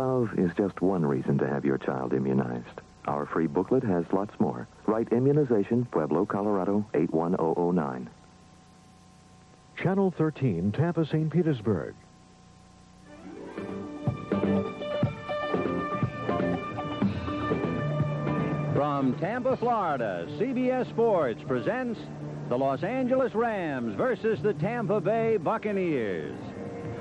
Love is just one reason to have your child immunized. Our free booklet has lots more. Write Immunization, Pueblo, Colorado, 81009. Channel 13, Tampa, St. Petersburg. From Tampa, Florida, CBS Sports presents the Los Angeles Rams versus the Tampa Bay Buccaneers.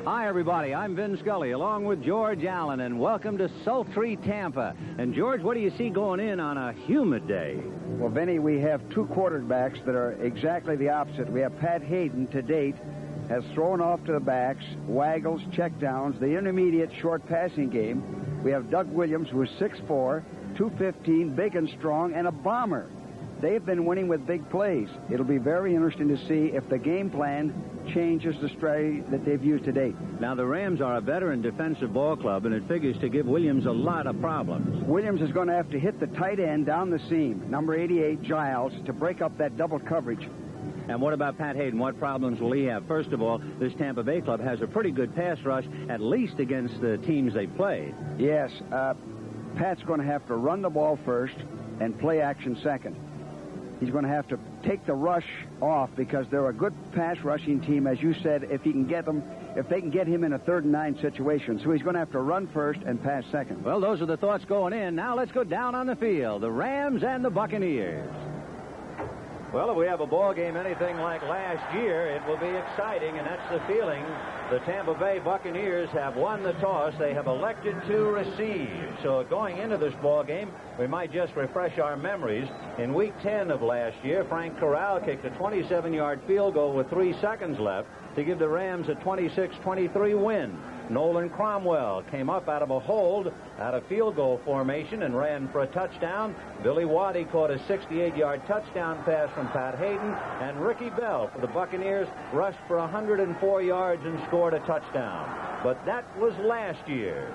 Hi, everybody. I'm Vin Scully, along with George Allen, and welcome to sultry Tampa. And, George, what do you see going in on a humid day? Well, Vinny, we have two quarterbacks that are exactly the opposite. We have Pat Hayden, to date, has thrown off to the backs, waggles, checkdowns, the intermediate short passing game. We have Doug Williams, who is 6'4", 215, big and strong, and a bomber. They've been winning with big plays. It'll be very interesting to see if the game plan changes the strategy that they've used to date. Now, the Rams are a veteran defensive ball club, and it figures to give Williams a lot of problems. Williams is going to have to hit the tight end down the seam, number 88, Giles, to break up that double coverage. And what about Pat Hayden? What problems will he have? First of all, this Tampa Bay club has a pretty good pass rush, at least against the teams they played. Yes, Pat's going to have to run the ball first and play action second. He's going to have to take the rush off because they're a good pass rushing team, as you said, if they can get him in a 3rd and 9 situation. So he's going to have to run first and pass second. Well, those are the thoughts going in. Now let's go down on the field. The Rams and the Buccaneers. Well, if we have a ball game anything like last year, it will be exciting, and that's the feeling. The Tampa Bay Buccaneers have won the toss. They have elected to receive. So going into this ball game, we might just refresh our memories. In Week 10 of last year, Frank Corral kicked a 27-yard field goal with 3 seconds left to give the Rams a 26-23 win. Nolan Cromwell came up out of a hold, out of field goal formation, and ran for a touchdown. Billy Waddy caught a 68-yard touchdown pass from Pat Hayden, and Ricky Bell for the Buccaneers rushed for 104 yards and scored a touchdown. But that was last year.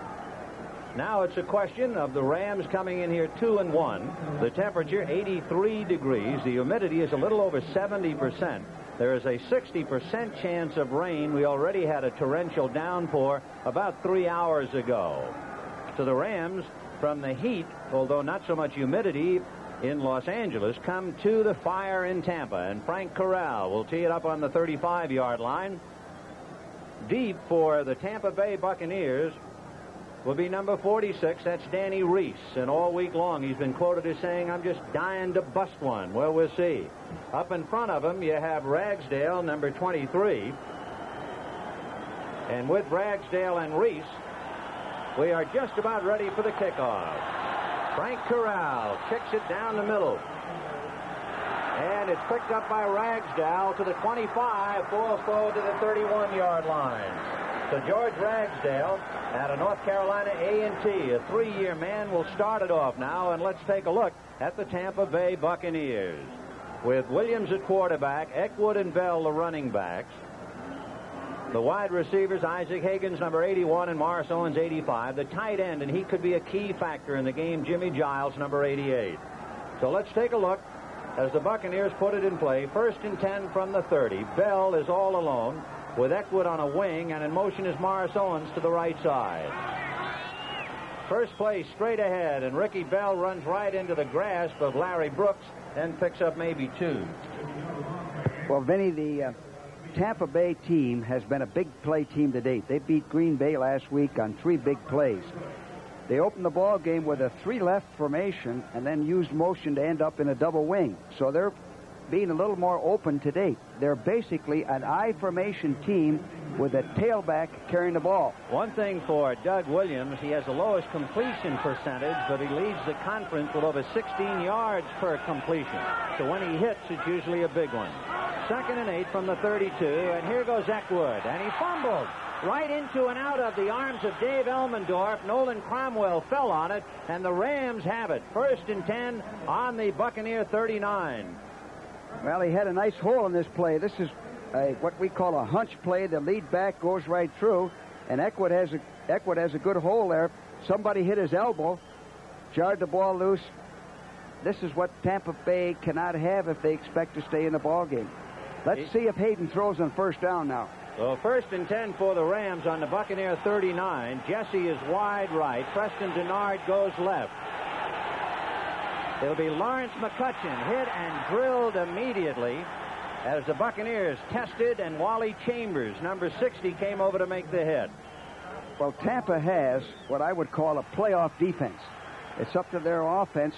Now it's a question of the Rams coming in here 2-1. The temperature 83 degrees. The humidity is a little over 70%. There is a 60% chance of rain. We already had a torrential downpour about 3 hours ago. So the Rams, from the heat, although not so much humidity in Los Angeles, come to the fire in Tampa. And Frank Corral will tee it up on the 35-yard line. Deep for the Tampa Bay Buccaneers will be number 46. That's Danny Reese. And all week long he's been quoted as saying, "I'm just dying to bust one." Well, we'll see. Up in front of him, you have Ragsdale, number 23. And with Ragsdale and Reese, we are just about ready for the kickoff. Frank Corral kicks it down the middle. And it's picked up by Ragsdale to the 25, falls forward to the 31-yard line. So George Ragsdale, out of North Carolina A&T, a 3-year man, will start it off now. And let's take a look at the Tampa Bay Buccaneers. With Williams at quarterback, Eckwood and Bell the running backs. The wide receivers, Isaac Higgins, number 81, and Morris Owens, 85. The tight end, and he could be a key factor in the game, Jimmy Giles, number 88. So let's take a look as the Buccaneers put it in play. 1st and 10 from the 30. Bell is all alone with Eckwood on a wing, and in motion is Morris Owens to the right side. First play straight ahead, and Ricky Bell runs right into the grasp of Larry Brooks and picks up maybe 2. Well, Vinny, the Tampa Bay team has been a big play team to date. They beat Green Bay last week on 3 big plays. They opened the ball game with a 3 left formation and then used motion to end up in a double wing. So they're being a little more open to date. They're basically an I formation team with a tailback carrying the ball. One thing for Doug Williams, he has the lowest completion percentage, but he leads the conference with over 16 yards per completion. So when he hits, it's usually a big one. 2nd and 8 from the 32, and here goes Eckwood, and he fumbled right into and out of the arms of Dave Elmendorf. Nolan Cromwell fell on it, and the Rams have it. 1st and 10 on the Buccaneer 39. Well, he had a nice hole in this play. This is what we call a hunch play. The lead back goes right through, and Eckwood has a good hole there. Somebody hit his elbow, jarred the ball loose. This is what Tampa Bay cannot have if they expect to stay in the ball game. Let's see if Hayden throws on 1st down now. So 1st and 10 for the Rams on the Buccaneer 39. Jesse is wide right. Preston Denard goes left. It'll be Lawrence McCutcheon hit and drilled immediately as the Buccaneers tested, and Wally Chambers, number 60, came over to make the hit. Well, Tampa has what I would call a playoff defense. It's up to their offense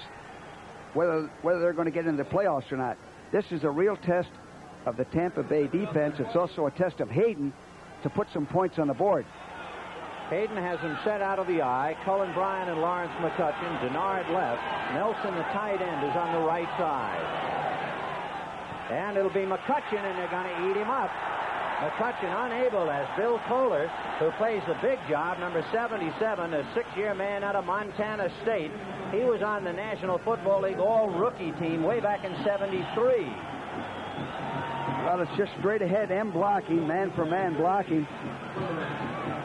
whether they're going to get into the playoffs or not. This is a real test of the Tampa Bay defense. It's also a test of Hayden to put some points on the board. Hayden has him set out of the eye. Cullen Bryant and Lawrence McCutcheon. Denard left. Nelson, the tight end, is on the right side. And it'll be McCutcheon, and they're going to eat him up. McCutcheon unable, as Bill Kohler, who plays the big job, number 77, a 6-year man out of Montana State. He was on the National Football League all-rookie team way back in '73. Well, it's just straight ahead M blocking, man-for-man blocking.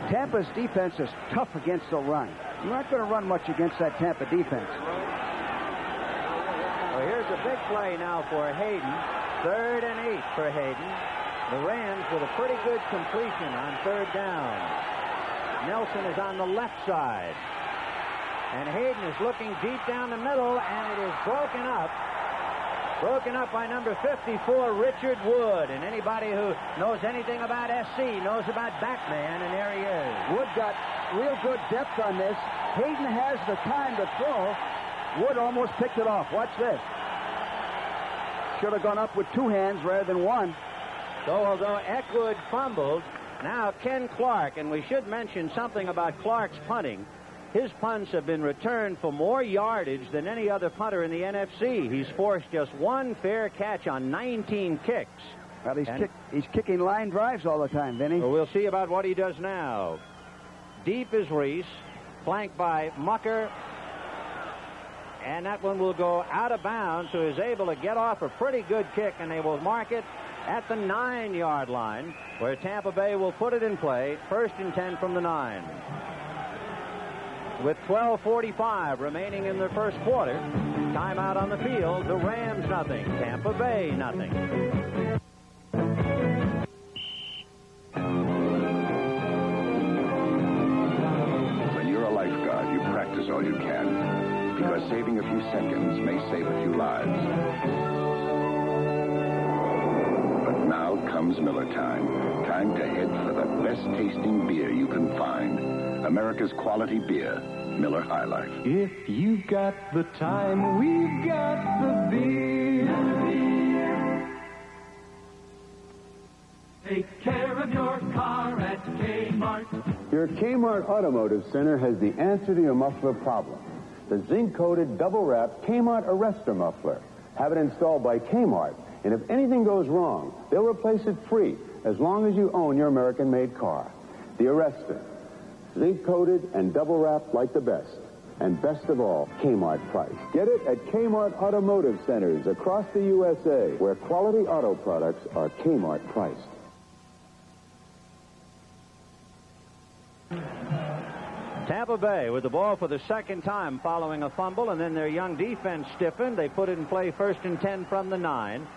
Tampa's defense is tough against the run. You're not going to run much against that Tampa defense. Well, here's a big play now for Hayden. 3rd and 8 for Hayden. The Rams with a pretty good completion on 3rd down. Nelson is on the left side. And Hayden is looking deep down the middle, and it is broken up. Broken up by number 54, Richard Wood. And anybody who knows anything about SC knows about Backman, and there he is. Wood got real good depth on this. Hayden has the time to throw. Wood almost picked it off. Watch this. Should have gone up with 2 hands rather than 1. So although Eckwood fumbled, now Ken Clark, and we should mention something about Clark's punting. His punts have been returned for more yardage than any other punter in the NFC. He's forced just 1 fair catch on 19 kicks. Well, he's kicking line drives all the time, Vinny. Well, we'll see about what he does now. Deep is Reese, flanked by Mucker. And that one will go out of bounds, so he's able to get off a pretty good kick, and they will mark it at the 9-yard line, where Tampa Bay will put it in play. 1st and 10 from the 9. With 12:45 remaining in the first quarter, timeout on the field. The Rams nothing, Tampa Bay nothing. When you're a lifeguard, you practice all you can, because saving a few seconds may save a few lives. But now comes Miller time. Time to head for the best tasting beer you can find. America's quality beer, Miller High Life. If you've got the time, we've got the beer. Take care of your car at Kmart. Your Kmart Automotive Center has the answer to your muffler problem. The zinc-coated, double-wrapped Kmart Arrestor muffler. Have it installed by Kmart, and if anything goes wrong, they'll replace it free as long as you own your American-made car. The Arrestor. Zinc-coated and double-wrapped like the best. And best of all, Kmart price. Get it at Kmart Automotive Centers across the USA, where quality auto products are Kmart priced. Tampa Bay with the ball for the 2nd time following a fumble, and then their young defense stiffened. They put it in play 1st and 10 from the 9.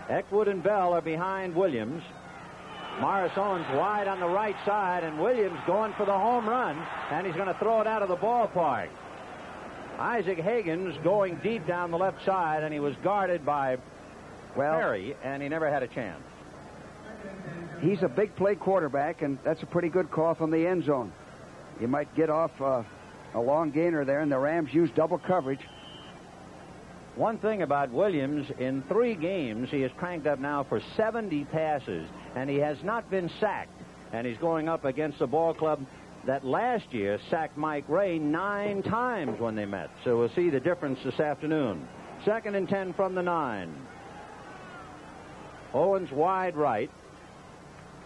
Eckwood and Bell are behind Williams. Morris Owens wide on the right side, and Williams going for the home run, and he's going to throw it out of the ballpark. Isaac Higgins going deep down the left side, and he was guarded by Perry, and he never had a chance. He's a big play quarterback, and that's a pretty good call from the end zone. You might get off a long gainer there, and the Rams use double coverage. One thing about Williams, in 3 games, he has cranked up now for 70 passes, and he has not been sacked. And he's going up against a ball club that last year sacked Mike Ray 9 times when they met. So we'll see the difference this afternoon. 2nd and 10 from the 9. Owens wide right.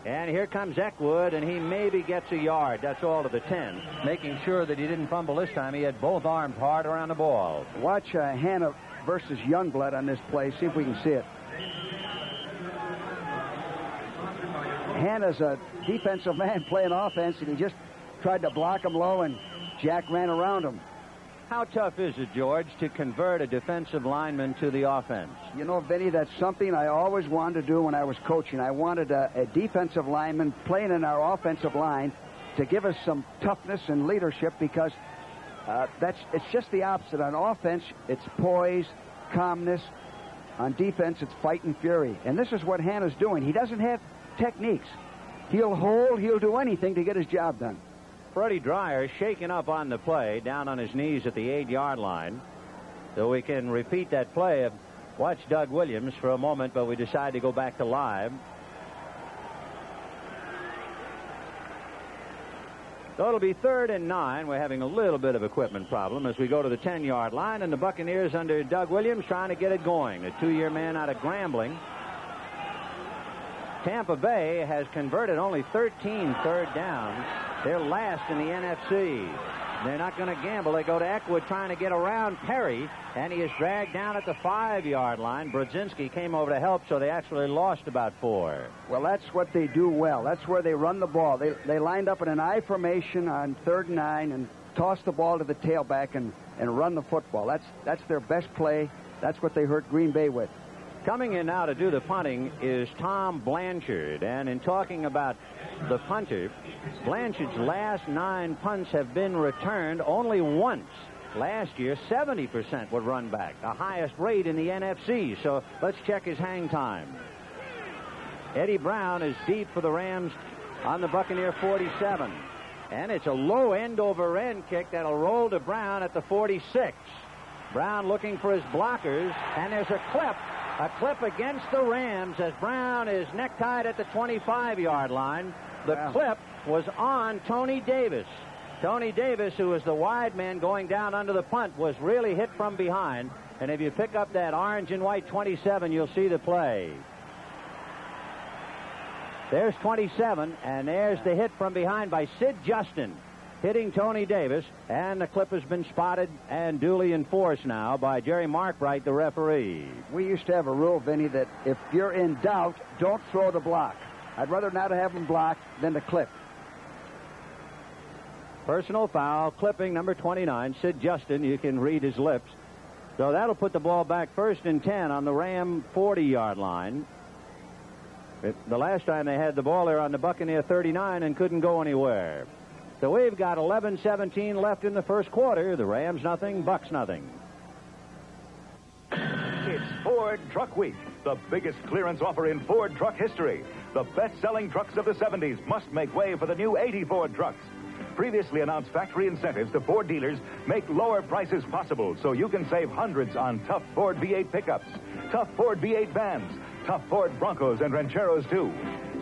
And here comes Eckwood, and he maybe gets a yard. That's all to the 10. Making sure that he didn't fumble this time. He had both arms hard around the ball. Watch Hannah versus Youngblood on this play. See if we can see it. Hannah's a defensive man playing offense, and he just tried to block him low, and Jack ran around him. How tough is it, George, to convert a defensive lineman to the offense? You know, Vinny, that's something I always wanted to do when I was coaching. I wanted a defensive lineman playing in our offensive line to give us some toughness and leadership, because it's just the opposite. On offense, it's poise, calmness. On defense, it's fight and fury. And this is what Hannah's doing. He doesn't have techniques. He'll hold, he'll do anything to get his job done. Freddie Dreyer shaking up on the play, down on his knees at the 8-yard line. So we can repeat that play. Watch Doug Williams for a moment, but we decide to go back to live. So it'll be 3rd and 9. We're having a little bit of equipment problem as we go to the 10-yard line, and the Buccaneers under Doug Williams trying to get it going. A 2-year man out of Grambling. Tampa Bay has converted only 13 third downs. They're last in the NFC. They're not going to gamble. They go to Eckwood trying to get around Perry, and he is dragged down at the 5-yard line. Brodzinski came over to help, so they actually lost about 4. Well, that's what they do well. That's where they run the ball. They lined up in an I formation on 3rd and 9 and tossed the ball to the tailback and run the football. That's their best play. That's what they hurt Green Bay with. Coming in now to do the punting is Tom Blanchard. And in talking about the punter, Blanchard's last 9 punts have been returned only once. Last year, 70% would run back, the highest rate in the NFC. So let's check his hang time. Eddie Brown is deep for the Rams on the Buccaneer 47. And it's a low end-over-end kick that'll roll to Brown at the 46. Brown looking for his blockers, and there's a clip against the Rams as Brown is necktied at the 25-yard line. The clip was on Tony Davis. Tony Davis, who was the wide man going down under the punt, was really hit from behind. And if you pick up that orange and white 27, you'll see the play. There's 27, and there's the hit from behind by Sid Justin, hitting Tony Davis, and the clip has been spotted and duly enforced now by Jerry Markbright, the referee. We used to have a rule, Vinny, that if you're in doubt, don't throw the block. I'd rather not have him block than to clip. Personal foul, clipping number 29, Sid Justin. You can read his lips. So that'll put the ball back 1st and 10 on the Ram 40-yard line. The last time they had the ball there on the Buccaneer 39 and couldn't go anywhere. So we've got 11-17 left in the first quarter. The Rams nothing, Bucks nothing. It's Ford Truck Week, the biggest clearance offer in Ford truck history. The best-selling trucks of the 70s must make way for the new 80 Ford trucks. Previously announced factory incentives to Ford dealers make lower prices possible, so you can save hundreds on tough Ford V8 pickups, tough Ford V8 vans, tough Ford Broncos and Rancheros, too.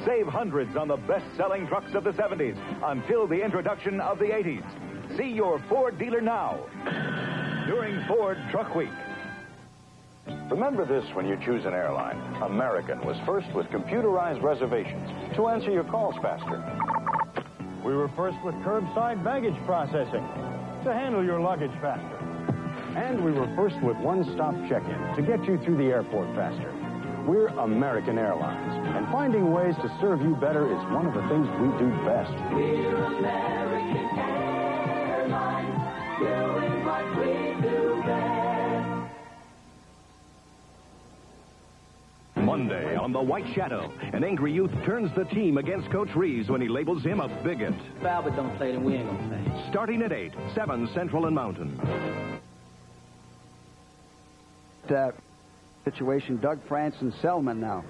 Save hundreds on the best-selling trucks of the 70s until the introduction of the 80s. See your Ford dealer now during Ford Truck Week. Remember this when you choose an airline. American was first with computerized reservations to answer your calls faster. We were first with curbside baggage processing to handle your luggage faster. And we were first with one-stop check-in to get you through the airport faster. We're American Airlines, and finding ways to serve you better is one of the things we do best. We're American Airlines, doing what we do best. Monday on The White Shadow, an angry youth turns the team against Coach Reeves when he labels him a bigot. If Albert don't play, then we ain't gonna play. Starting at 8, 7 Central and Mountain. Situation, Doug France and Selman now.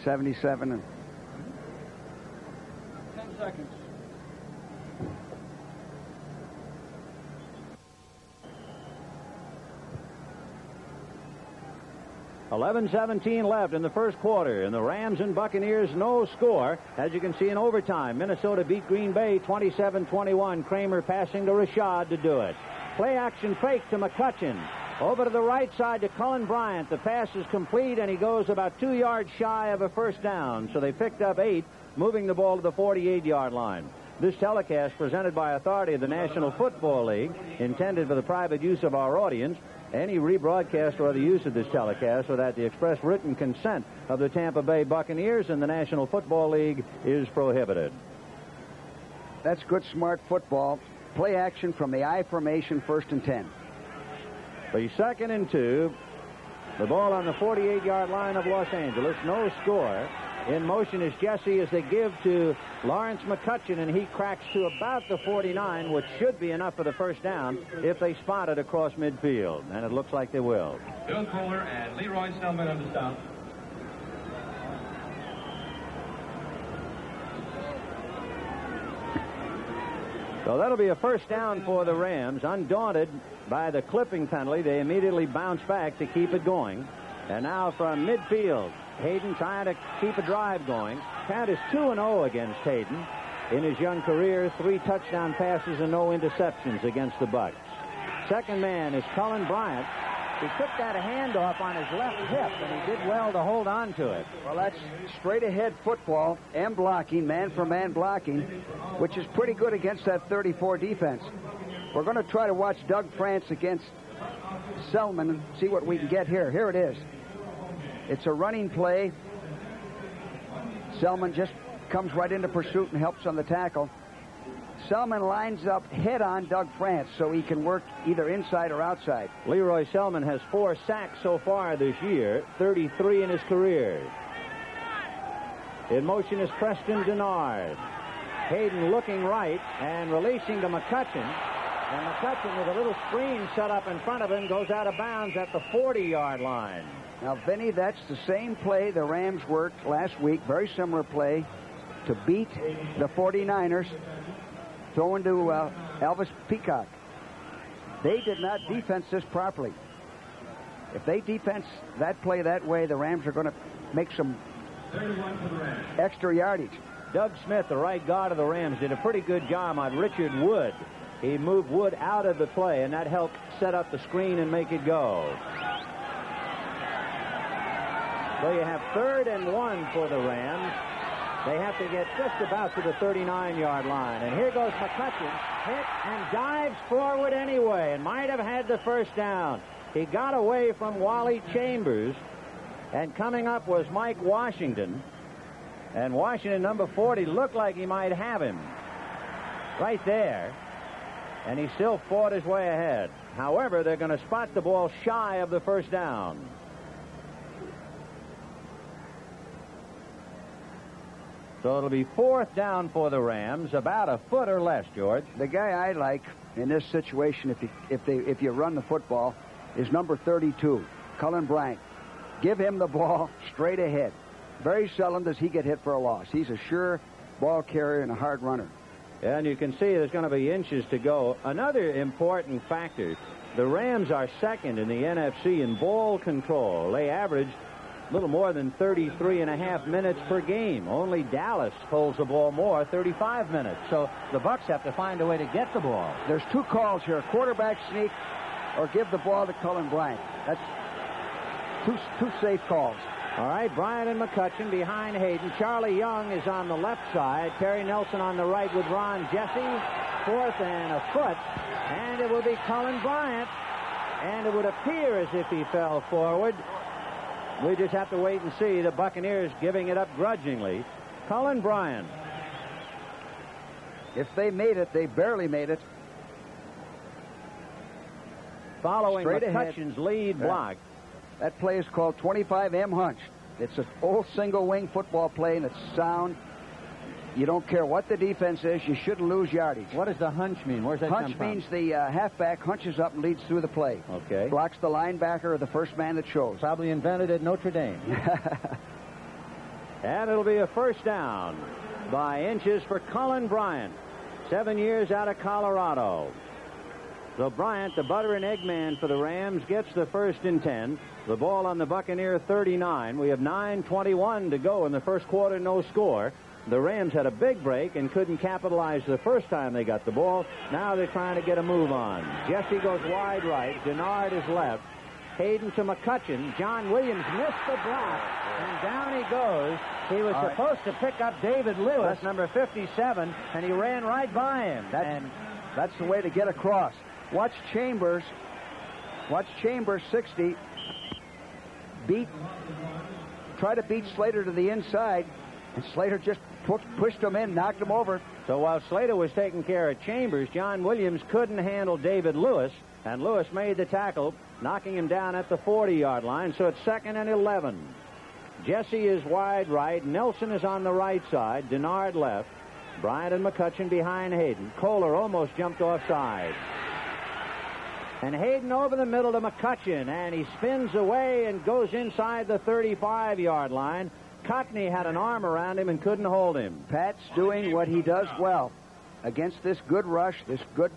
77 and 10 seconds. $11-17 left in the first quarter, and the Rams and Buccaneers no score. As you can see in overtime, Minnesota beat Green Bay 27-21. Kramer passing to Rashad to do it. Play action fake to McCutcheon. Over to the right side to Cullen Bryant. The pass is complete, and he goes about 2 yards shy of a first down. So they picked up 8, moving the ball to the 48-yard line. This telecast, presented by authority of the National Football League, intended for the private use of our audience. Any rebroadcast or other use of this telecast without the express written consent of the Tampa Bay Buccaneers and the National Football League is prohibited. That's good, smart football. play action from the I formation, 1st and 10. The 2nd and 2. The ball on the 48-yard line of Los Angeles. No score. In motion is Jesse as they give to Lawrence McCutcheon, and he cracks to about the 49, which should be enough for the first down if they spot it across midfield. And it looks like they will. Bill Kohler and Leroy Selman on the stop. So that'll be a first down for the Rams. Undaunted by the clipping penalty, they immediately bounce back to keep it going. And now from midfield, Hayden trying to keep a drive going. Count is 2-0 against Hayden. In his young career, 3 touchdown passes and no interceptions against the Bucs. Second man is Cullen Bryant. He took that handoff on his left hip, and he did well to hold on to it. Well, that's straight-ahead football and blocking, man-for-man blocking, which is pretty good against that 34 defense. We're going to try to watch Doug France against Selman and see what we can get here. Here it is. It's a running play. Selman just comes right into pursuit and helps on the tackle. Selman lines up head-on Doug France so he can work either inside or outside. Leroy Selman has 4 sacks so far this year, 33 in his career. In motion is Preston Denard. Hayden looking right and releasing to McCutcheon. And McCutcheon, with a little screen set up in front of him, goes out of bounds at the 40-yard line. Now, Vinny, that's the same play the Rams worked last week. Very similar play to beat the 49ers. Throwing to Elvis Peacock. They did not defense this properly. If they defense that play that way, the Rams are going to make some extra yardage. Doug Smith, the right guard of the Rams, did a pretty good job on Richard Wood. He moved Wood out of the play, and that helped set up the screen and make it go. So you have 3rd and 1 for the Rams. They have to get just about to the 39-yard line. And here goes McCutcheon, hit and dives forward anyway, and might have had the first down. He got away from Wally Chambers, and coming up was Mike Washington. And Washington, number 40, looked like he might have him right there. And he still fought his way ahead. However, they're going to spot the ball shy of the first down. So it'll be 4th down for the Rams, about a foot or less, George. The guy I like in this situation, if you run the football, is number 32, Cullen Bryant. Give him the ball straight ahead. Very seldom does he get hit for a loss. He's a sure ball carrier and a hard runner. And you can see there's going to be inches to go. Another important factor, the Rams are 2nd in the NFC in ball control. They average a little more than 33.5 minutes per game. Only Dallas holds the ball more, 35 minutes. So the Bucs have to find a way to get the ball. There's 2 calls here, quarterback sneak or give the ball to Cullen Bryant. That's two safe calls. All right, Bryant and McCutcheon behind Hayden. Charlie Young is on the left side. Terry Nelson on the right with Ron Jesse. 4th and a foot. And it will be Cullen Bryant. And it would appear as if he fell forward. We just have to wait and see. The Buccaneers giving it up grudgingly. Cullen Bryant. If they made it, they barely made it. Following Straight McCutcheon's lead block. That play is called 25M hunch. It's an old single-wing football play, and it's sound. You don't care what the defense is. You shouldn't lose yardage. What does the hunch mean? Where's that come from? Hunch means the halfback hunches up and leads through the play. Okay. Blocks the linebacker or the first man that shows. Probably invented at Notre Dame. And it'll be a first down by inches for Cullen Bryant. 7 years out of Colorado. So Bryant, the butter and egg man for the Rams, gets the 1st and 10. The ball on the Buccaneer 39. We have 9:21 to go in the first quarter, no score. The Rams had a big break and couldn't capitalize the first time they got the ball. Now they're trying to get a move on. Jesse goes wide right. Denard is left. Hayden to McCutcheon. John Williams missed the block, and down he goes. He was supposed to pick up David Lewis, number 57, and he ran right by him. That's the way to get across. Watch Chambers, 60, try to beat Slater to the inside, and Slater just pushed him in, knocked him over. So while Slater was taking care of Chambers, John Williams couldn't handle David Lewis, and Lewis made the tackle, knocking him down at the 40-yard line. So it's 2nd and 11. Jesse is wide right. Nelson is on the right side. Denard left. Bryant and McCutcheon behind Hayden. Kohler almost jumped offside. And Hayden over the middle to McCutcheon, and he spins away and goes inside the 35-yard line. Cockney had an arm around him and couldn't hold him. Pat's doing what he does well against this good rush, this good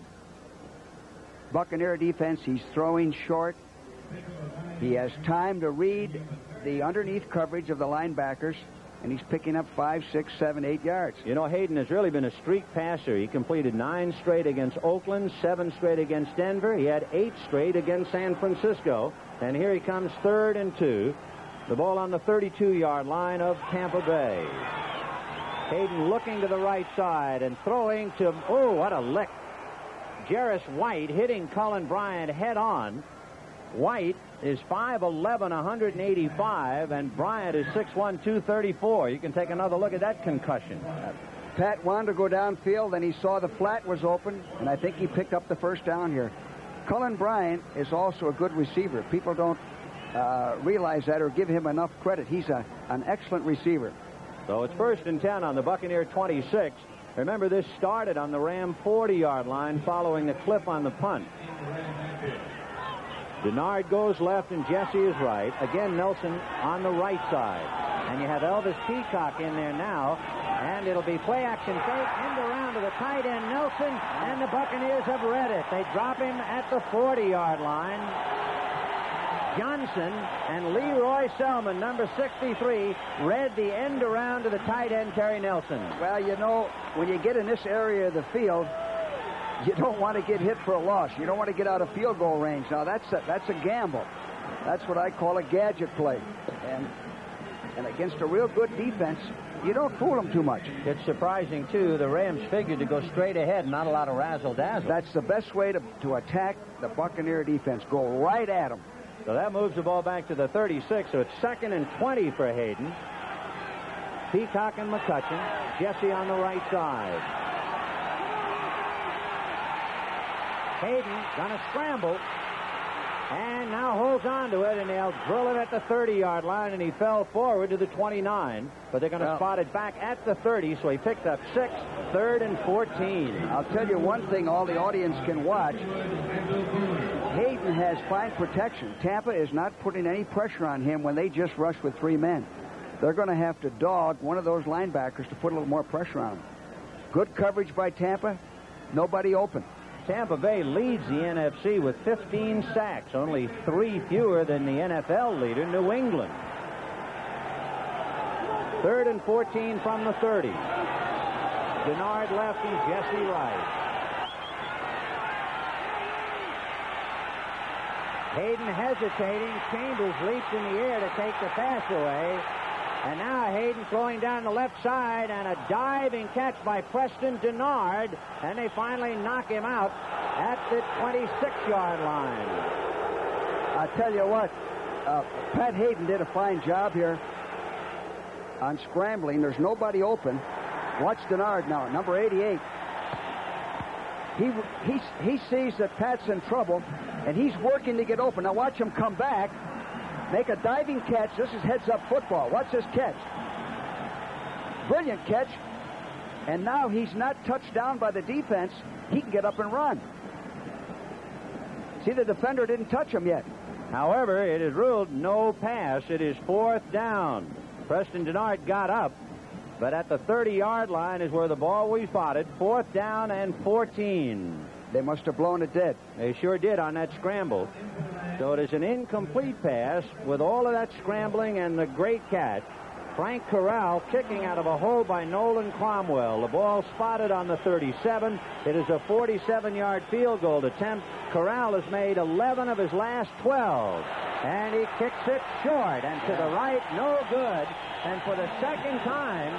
Buccaneer defense. He's throwing short. He has time to read the underneath coverage of the linebackers, and he's picking up 5, 6, 7, 8 yards. You know, Hayden has really been a streak passer. He completed 9 straight against Oakland, 7 straight against Denver. He had 8 straight against San Francisco. And here he comes, 3rd and 2. The ball on the 32-yard line of Tampa Bay. Hayden looking to the right side and throwing to, oh, what a lick. Jarris White hitting Cullen Bryant head on. White is 5'11", 185, and Bryant is 6'1", 234. You can take another look at that concussion. Pat wanted to go downfield, and he saw the flat was open, and I think he picked up the first down here. Cullen Bryant is also a good receiver. People don't realize that or give him enough credit. He's an excellent receiver. So it's 1st and 10 on the Buccaneer 26. Remember, this started on the Ram 40-yard line following the clip on the punt. Denard goes left and Jesse is right. Again, Nelson on the right side. And you have Elvis Peacock in there now. And it'll be play action fake. End around to the tight end, Nelson. And the Buccaneers have read it. They drop him at the 40-yard line. Johnson and Leroy Selman, number 63, read the end around to the tight end, Terry Nelson. Well, you know, when you get in this area of the field, you don't want to get hit for a loss. You don't want to get out of field goal range. Now, that's a gamble. That's what I call a gadget play. And against a real good defense, you don't fool them too much. It's surprising, too. The Rams figured to go straight ahead, not a lot of razzle-dazzle. That's the best way to attack the Buccaneer defense. Go right at them. So that moves the ball back to the 36, so it's 2nd and 20 for Hayden. Peacock and McCutcheon. Jesse on the right side. Hayden gonna scramble and now holds on to it, and they'll drill it at the 30-yard line, and he fell forward to the 29, but they're going to spot it back at the 30, so he picked up 6, 3rd and 14. I'll tell you one thing all the audience can watch. Hayden has fine protection. Tampa is not putting any pressure on him when they just rush with 3 men. They're going to have to dog one of those linebackers to put a little more pressure on him. Good coverage by Tampa. Nobody open. Tampa Bay leads the NFC with 15 sacks, only 3 fewer than the NFL leader, New England. 3rd and 14 from the 30. Denard left and Jesse right. Hayden hesitating. Chambers leaps in the air to take the pass away. And now Hayden throwing down the left side, and a diving catch by Preston Denard, and they finally knock him out at the 26-yard line. I tell you what, Pat Hayden did a fine job here on scrambling. There's nobody open. Watch Denard now, number 88. He sees that Pat's in trouble, and he's working to get open. Now watch him come back. Make a diving catch. This is heads-up football. Watch this catch. Brilliant catch. And now he's not touched down by the defense. He can get up and run. See, the defender didn't touch him yet. However, it is ruled no pass. It is 4th down. Preston Denard got up, but at the 30-yard line is where the ball we spotted. 4th down and 14. They must have blown it dead. They sure did on that scramble. So it is an incomplete pass with all of that scrambling and the great catch. Frank Corral kicking out of a hole by Nolan Cromwell. The ball spotted on the 37. It is a 47-yard field goal attempt. Corral has made 11 of his last 12. And he kicks it short. And to the right, no good. And for the second time,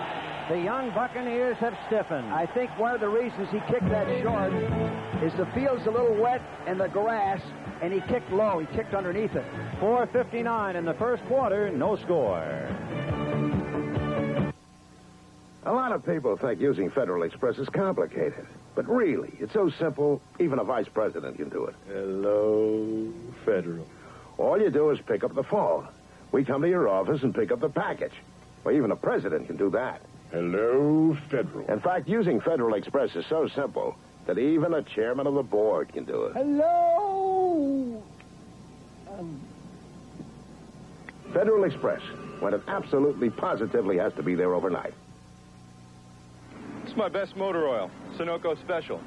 the young Buccaneers have stiffened. I think one of the reasons he kicked that short is the field's a little wet in the grass, and he kicked low. He kicked underneath it. 4:59 in the first quarter, no score. A lot of people think using Federal Express is complicated. But really, it's so simple, even a vice president can do it. Hello, Federal. All you do is pick up the phone. We come to your office and pick up the package. Well, even a president can do that. Hello, Federal. In fact, using Federal Express is so simple that even a chairman of the board can do it. Hello! Federal Express, when it absolutely, positively has to be there overnight. It's my best motor oil, Sunoco Special.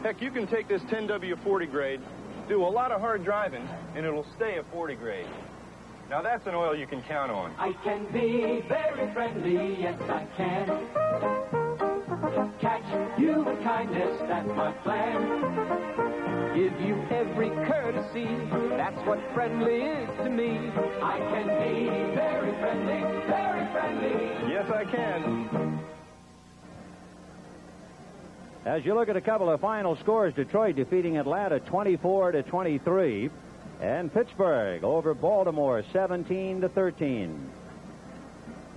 Heck, you can take this 10W40 grade, do a lot of hard driving, and it'll stay a 40 grade. Now that's an oil you can count on. I can be very friendly, yes I can. Catch you with kindness, that's my plan. Give you every courtesy, that's what friendly is to me. I can be very friendly, very friendly. Yes, I can. As you look at a couple of final scores, Detroit defeating Atlanta 24-23, and Pittsburgh over Baltimore 17-13.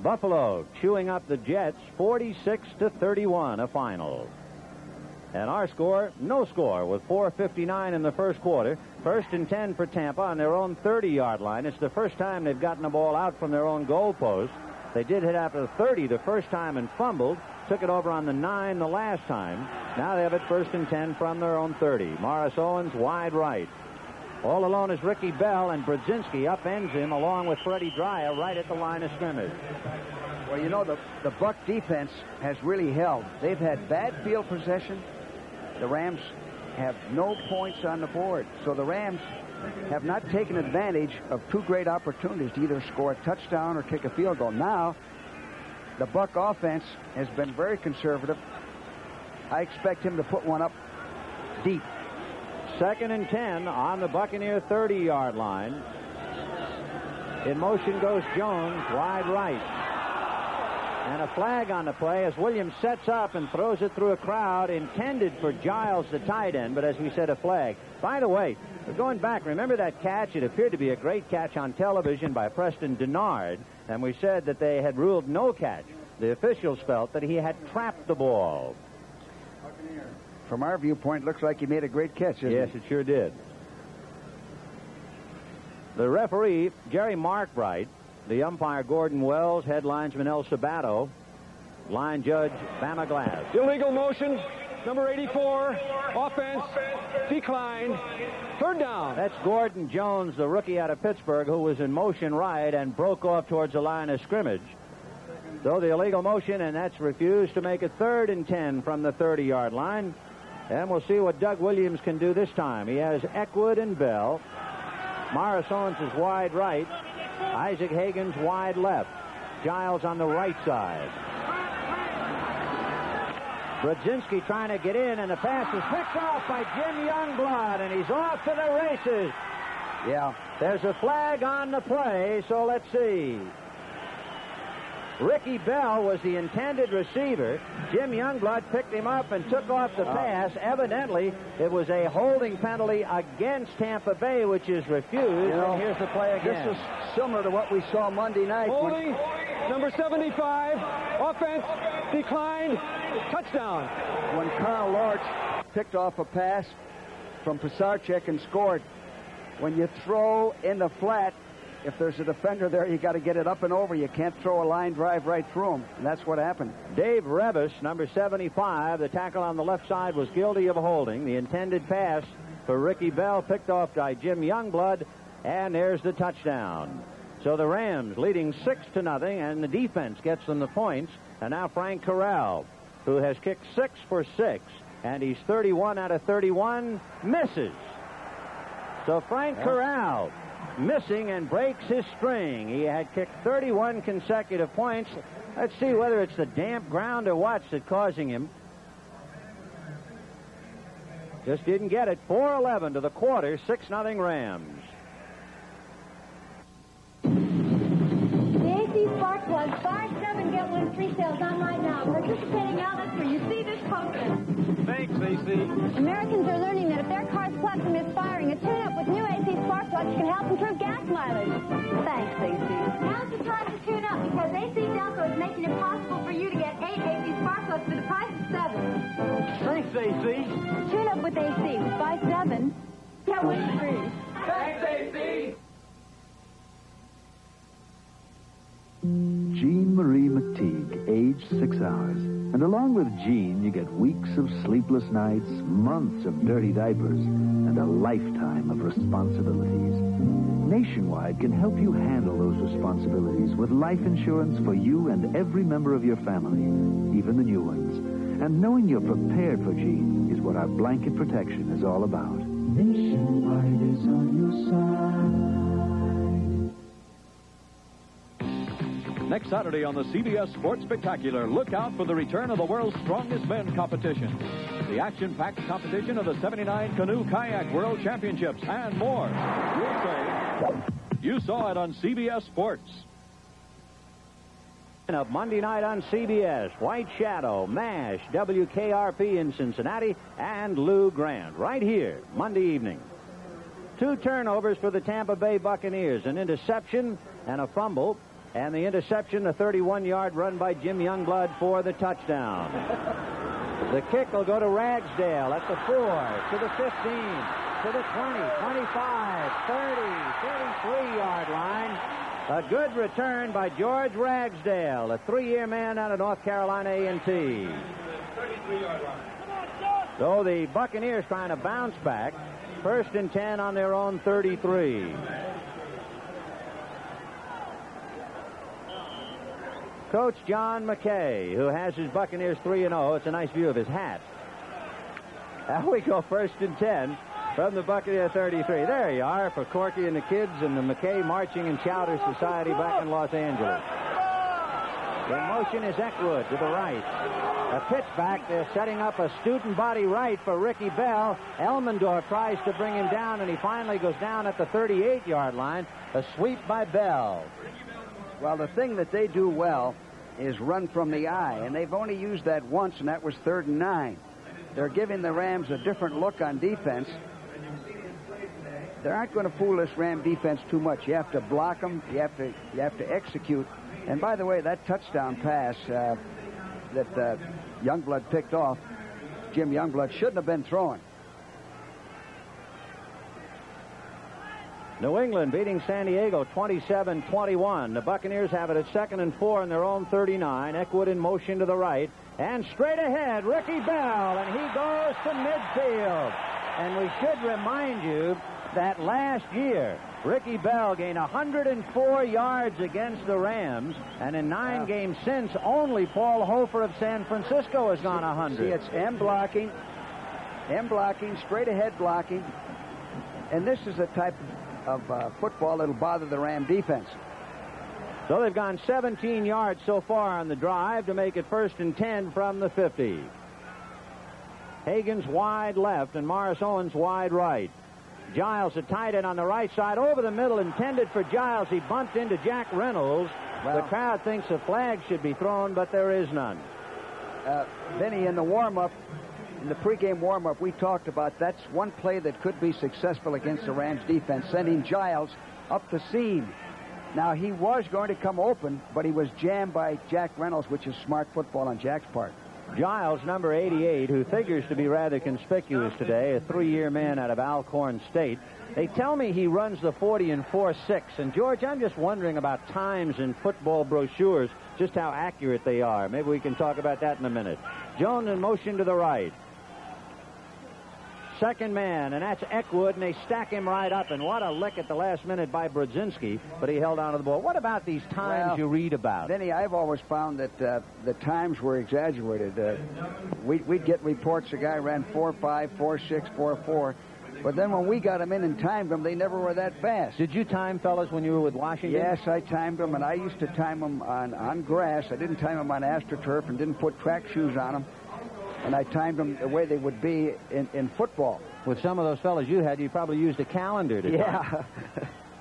Buffalo chewing up the Jets 46-31, a final. And our score, no score, with 4:59 in the first quarter. 1st and 10 for Tampa on their own 30-yard line. It's the first time they've gotten the ball out from their own goal post. They did hit after the 30 the first time and fumbled. Took it over on the 9 the last time. Now they have it 1st and 10 from their own 30. Morris Owens wide right. All alone is Ricky Bell, and Brzezinski upends him along with Freddie Dreyer right at the line of scrimmage. Well, you know, the Buck defense has really held. They've had bad field possession. The Rams have no points on the board. So the Rams have not taken advantage of two great opportunities to either score a touchdown or kick a field goal. Now, the Buck offense has been very conservative. I expect him to put one up deep. 2nd and 10 on the Buccaneer 30-yard line. In motion goes Jones, wide right. And a flag on the play as Williams sets up and throws it through a crowd intended for Giles, the tight end, but as we said, a flag. By the way, going back, remember that catch? It appeared to be a great catch on television by Preston Denard, and we said that they had ruled no catch. The officials felt that he had trapped the ball. From our viewpoint, looks like he made a great catch, Yes, it sure did. The referee, Jerry Markbright, the umpire, Gordon Wells, head linesman El Sabato, line judge, Bama Glass. Illegal motion, number 84, offense, declined, 3rd down. That's Gordon Jones, the rookie out of Pittsburgh, who was in motion right and broke off towards the line of scrimmage. So the illegal motion, and that's refused to make it 3rd and 10 from the 30-yard line. And we'll see what Doug Williams can do this time. He has Eckwood and Bell. Morris Owens is wide right. Isaac Hagen's wide left. Giles on the right side. Brzezinski trying to get in, and the pass is picked off by Jim Youngblood, and he's off to the races. Yeah. There's a flag on the play, so let's see. Ricky Bell was the intended receiver. Jim Youngblood picked him up and took off the pass. Evidently, it was a holding penalty against Tampa Bay, which is refused. You know, and here's the play again. This is similar to what we saw Monday night. Holding, number 75, offense, declined, touchdown. When Carl Lorch picked off a pass from Pisarcik and scored. When you throw in the flat, if there's a defender there, you got to get it up and over. You can't throw a line drive right through him. And that's what happened. Dave Revis, number 75, the tackle on the left side, was guilty of holding. The intended pass for Ricky Bell picked off by Jim Youngblood, and there's the touchdown. So the Rams leading 6-0, and the defense gets them the points. And now Frank Corral, who has kicked 6 for 6, and he's 31 out of 31, misses. So Frank Corral missing and breaks his string. He had kicked 31 consecutive points. Let's see whether it's the damp ground or what's that causing him. Just didn't get it. 4-11 to the quarter, 6-0 Rams. The AC Spark Plug, buy 7, get 1 free sales on right now. Participating outlets where you see this poster. Thanks, AC. Americans are learning that if their car's plugs are misfiring, a tune-up with new AC Spark Plugs can help improve gas mileage. Thanks, AC. Now's the time to tune up because AC Delco is making it possible for you to get 8 AC chocolates for the price of 7. Thanks, AC. Tune up with AC. Buy 7. Get one free. Thanks, AC. Jean Marie McTeague, age 6 hours. And along with Jean, you get weeks of sleepless nights, months of dirty diapers, and a lifetime of responsibilities. Nationwide can help you handle those responsibilities with life insurance for you and every member of your family, even the new ones. And knowing you're prepared for Jean is what our blanket protection is all about. Nationwide is on your side. Next Saturday on the CBS Sports Spectacular, look out for the return of the world's strongest men competition. The action-packed competition of the 79 Canoe Kayak World Championships and more. You'll say, you saw it on CBS Sports. Up Monday night on CBS, White Shadow, MASH, WKRP in Cincinnati, and Lou Grant right here, Monday evening. 2 turnovers for the Tampa Bay Buccaneers, an interception and a fumble. And the interception, a 31-yard run by Jim Youngblood for the touchdown. The kick will go to Ragsdale at the 4, to the 15, to the 20, 25, 30, 33-yard line. A good return by George Ragsdale, a 3-year man out of North Carolina A&T. 33-yard line. So the Buccaneers trying to bounce back. 1st and 10 on their own 33. Coach John McKay, who has his Buccaneers 3-0. It's a nice view of his hat. Now we go 1st and 10 from the Buccaneer 33. There you are for Corky and the kids and the McKay Marching and Chowder Society back in Los Angeles. In motion is Eckwood to the right. A pitch back. They're setting up a student body right for Ricky Bell. Elmendorf tries to bring him down, and he finally goes down at the 38-yard line. A sweep by Bell. Well, the thing that they do well is run from the eye, and they've only used that once, and that was 3rd and 9. They're giving the Rams a different look on defense. They aren't going to fool this Ram defense too much. You have to block them. You have to execute. And by the way, that touchdown pass that Youngblood picked off, Jim Youngblood shouldn't have been throwing. New England beating San Diego 27-21. The Buccaneers have it at 2nd and 4 in their own 39. Eckwood in motion to the right. And straight ahead, Ricky Bell, and he goes to midfield. And we should remind you that last year, Ricky Bell gained 104 yards against the Rams, and in 9 games since, only Paul Hofer of San Francisco has gone 100. See, it's M blocking, straight ahead blocking, and this is a type of football that'll bother the Ram defense. So they've gone 17 yards so far on the drive to make it 1st and 10 from the 50. Hagan's wide left and Morris Owens wide right. Giles, a tight end on the right side, over the middle, intended for Giles. He bumped into Jack Reynolds. Well, the crowd thinks a flag should be thrown, but there is none. Vinny, in the warm-up, in the pregame warm-up, we talked about that's one play that could be successful against the Rams defense, sending Giles up the seam. Now, he was going to come open, but he was jammed by Jack Reynolds, which is smart football on Jack's part. Giles, number 88, who figures to be rather conspicuous today, a 3-year man out of Alcorn State. They tell me he runs the 40 in 4.6. And, George, I'm just wondering about times in football brochures, just how accurate they are. Maybe we can talk about that in a minute. Jones in motion to the right. Second man, and that's Eckwood, and they stack him right up. And what a lick at the last minute by Brodzinski, but he held on to the ball. What about these times you read about? Vinny, I've always found that the times were exaggerated. We'd get reports the guy ran 4.5, 4.6, 4.4. But then when we got him in and timed them, they never were that fast. Did you time fellas when you were with Washington? Yes, I timed them, and I used to time them on grass. I didn't time them on AstroTurf and didn't put track shoes on them. And I timed them the way they would be in football. With some of those fellas you had, you probably used a calendar to time.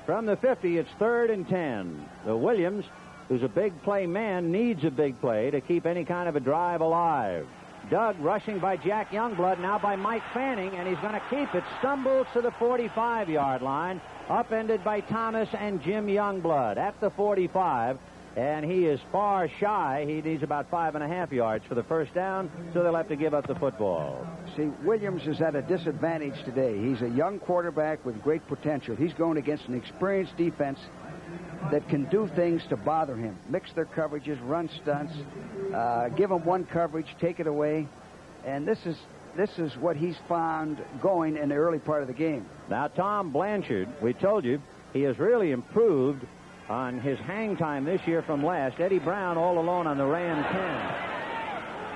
From the 50, it's 3rd and 10. The Williams, who's a big play man, needs a big play to keep any kind of a drive alive. Doug rushing by Jack Youngblood, now by Mike Fanning, and he's going to keep it. Stumbles to the 45-yard line, upended by Thomas and Jim Youngblood. At the 45, and he is far shy. He needs about 5.5 yards for the first down, so they'll have to give up the football. See, Williams is at a disadvantage today. He's a young quarterback with great potential. He's going against an experienced defense that can do things to bother him. Mix their coverages, run stunts, give him one coverage, take it away. And this is what he's found going in the early part of the game. Now, Tom Blanchard, we told you, he has really improved on his hang time this year from last. Eddie Brown all alone on the Ram 10.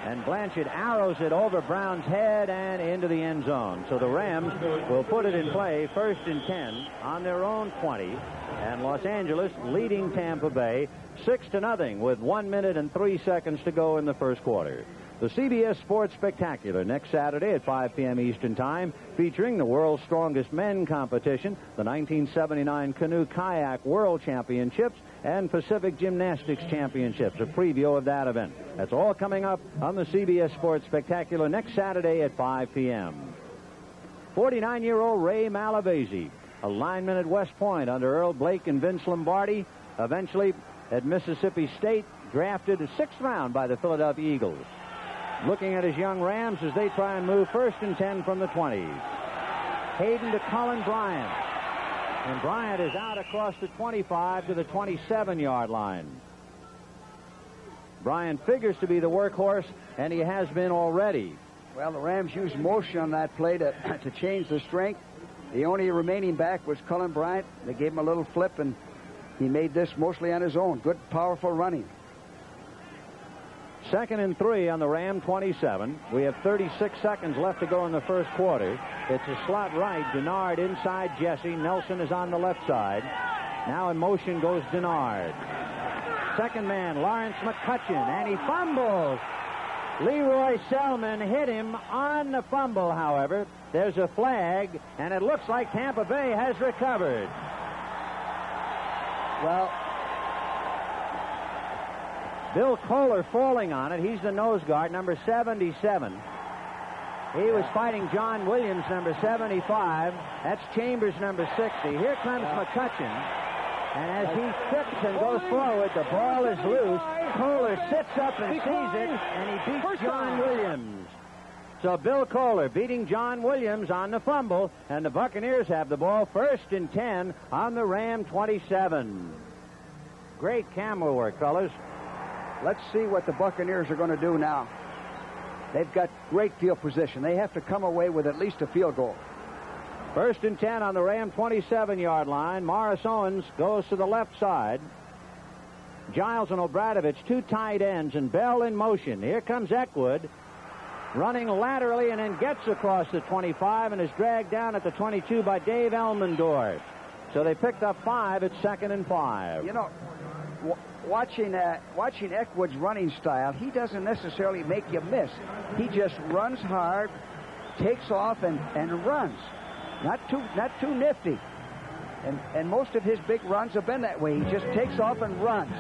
And Blanchard arrows it over Brown's head and into the end zone. So the Rams will put it in play, 1st and 10 on their own 20. And Los Angeles leading Tampa Bay 6-0 with 1 minute and 3 seconds to go in the first quarter. The CBS Sports Spectacular next Saturday at 5 p.m. Eastern Time, featuring the world's strongest men competition, the 1979 Canoe Kayak World Championships, and Pacific Gymnastics Championships, a preview of that event. That's all coming up on the CBS Sports Spectacular next Saturday at 5 p.m. 49-year-old Ray Malavasi, a lineman at West Point under Earl Blake and Vince Lombardi, eventually at Mississippi State, drafted a 6th round by the Philadelphia Eagles. Looking at his young Rams as they try and move 1st and 10 from the 20s. Hayden to Cullen Bryant. And Bryant is out across the 25 to the 27-yard line. Bryant figures to be the workhorse, and he has been already. Well, the Rams used motion on that play to change the strength. The only remaining back was Cullen Bryant. They gave him a little flip, and he made this mostly on his own. Good, powerful running. 2nd and 3 on the Ram 27. We have 36 seconds left to go in the first quarter. It's a slot right. Denard inside Jesse. Nelson is on the left side. Now in motion goes Denard. Second man, Lawrence McCutcheon, and he fumbles. Leroy Selman hit him on the fumble, however. There's a flag, and it looks like Tampa Bay has recovered. Well, Bill Kohler falling on it. He's the nose guard, number 77. He was fighting John Williams, number 75. That's Chambers, number 60. Here comes McCutcheon. And as he trips and goes forward, the ball is loose. Kohler sits up and sees it, and he beats John Williams. So Bill Kohler beating John Williams on the fumble, and the Buccaneers have the ball 1st and 10 on the Ram 27. Great camera work, fellas. Let's see what the Buccaneers are going to do now. They've got great field position. They have to come away with at least a field goal. 1st and 10 on the Ram 27-yard line. Morris Owens goes to the left side. Giles and Obradovich, 2 tight ends, and Bell in motion. Here comes Eckwood, running laterally and then gets across the 25 and is dragged down at the 22 by Dave Elmendorf. So they picked up 5 at 2nd and 5. You know, watching Eckwood's running style, he doesn't necessarily make you miss. He just runs hard, takes off, and runs. Not too nifty. And most of his big runs have been that way. He just takes off and runs.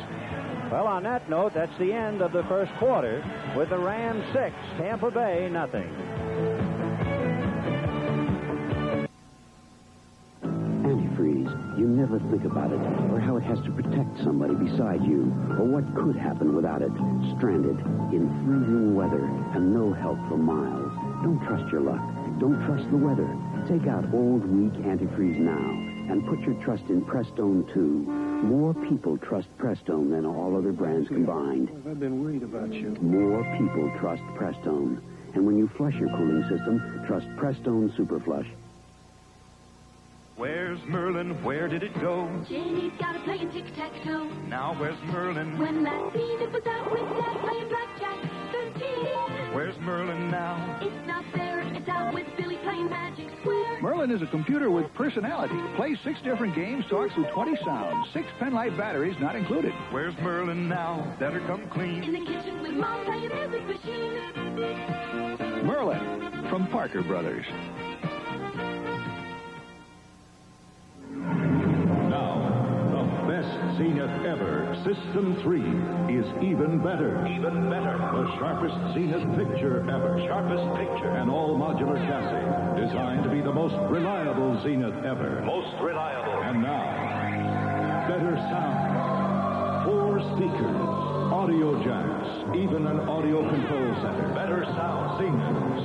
Well, on that note, that's the end of the first quarter with the Rams 6, Tampa Bay nothing. Antifreeze. You never think about it, or how it has to protect somebody beside you, or what could happen without it. Stranded in freezing weather and no help for miles. Don't trust your luck. Don't trust the weather. Take out old, weak antifreeze now and put your trust in Prestone, too. More people trust Prestone than all other brands combined. I've been worried about you. More people trust Prestone. And when you flush your cooling system, trust Prestone Super Flush. Where's Merlin? Where did it go? Jenny's got to play tic-tac-toe. Now where's Merlin? When last seen it was out with Dad playing blackjack. 13. Where's Merlin now? It's not there. It's out with Billy playing Magic Square. Merlin is a computer with personality. Plays 6 different games, talks with 20 sounds. 6 pen-light batteries not included. Where's Merlin now? Better come clean. In the kitchen with Mom playing music machine. Merlin from Parker Brothers. Zenith ever. System 3 is even better. Even better. The sharpest Zenith picture ever. Sharpest picture. An all-modular chassis designed to be the most reliable Zenith ever. Most reliable. And now, better sound. 4 speakers, audio jacks, even an audio control center. Better sound. Think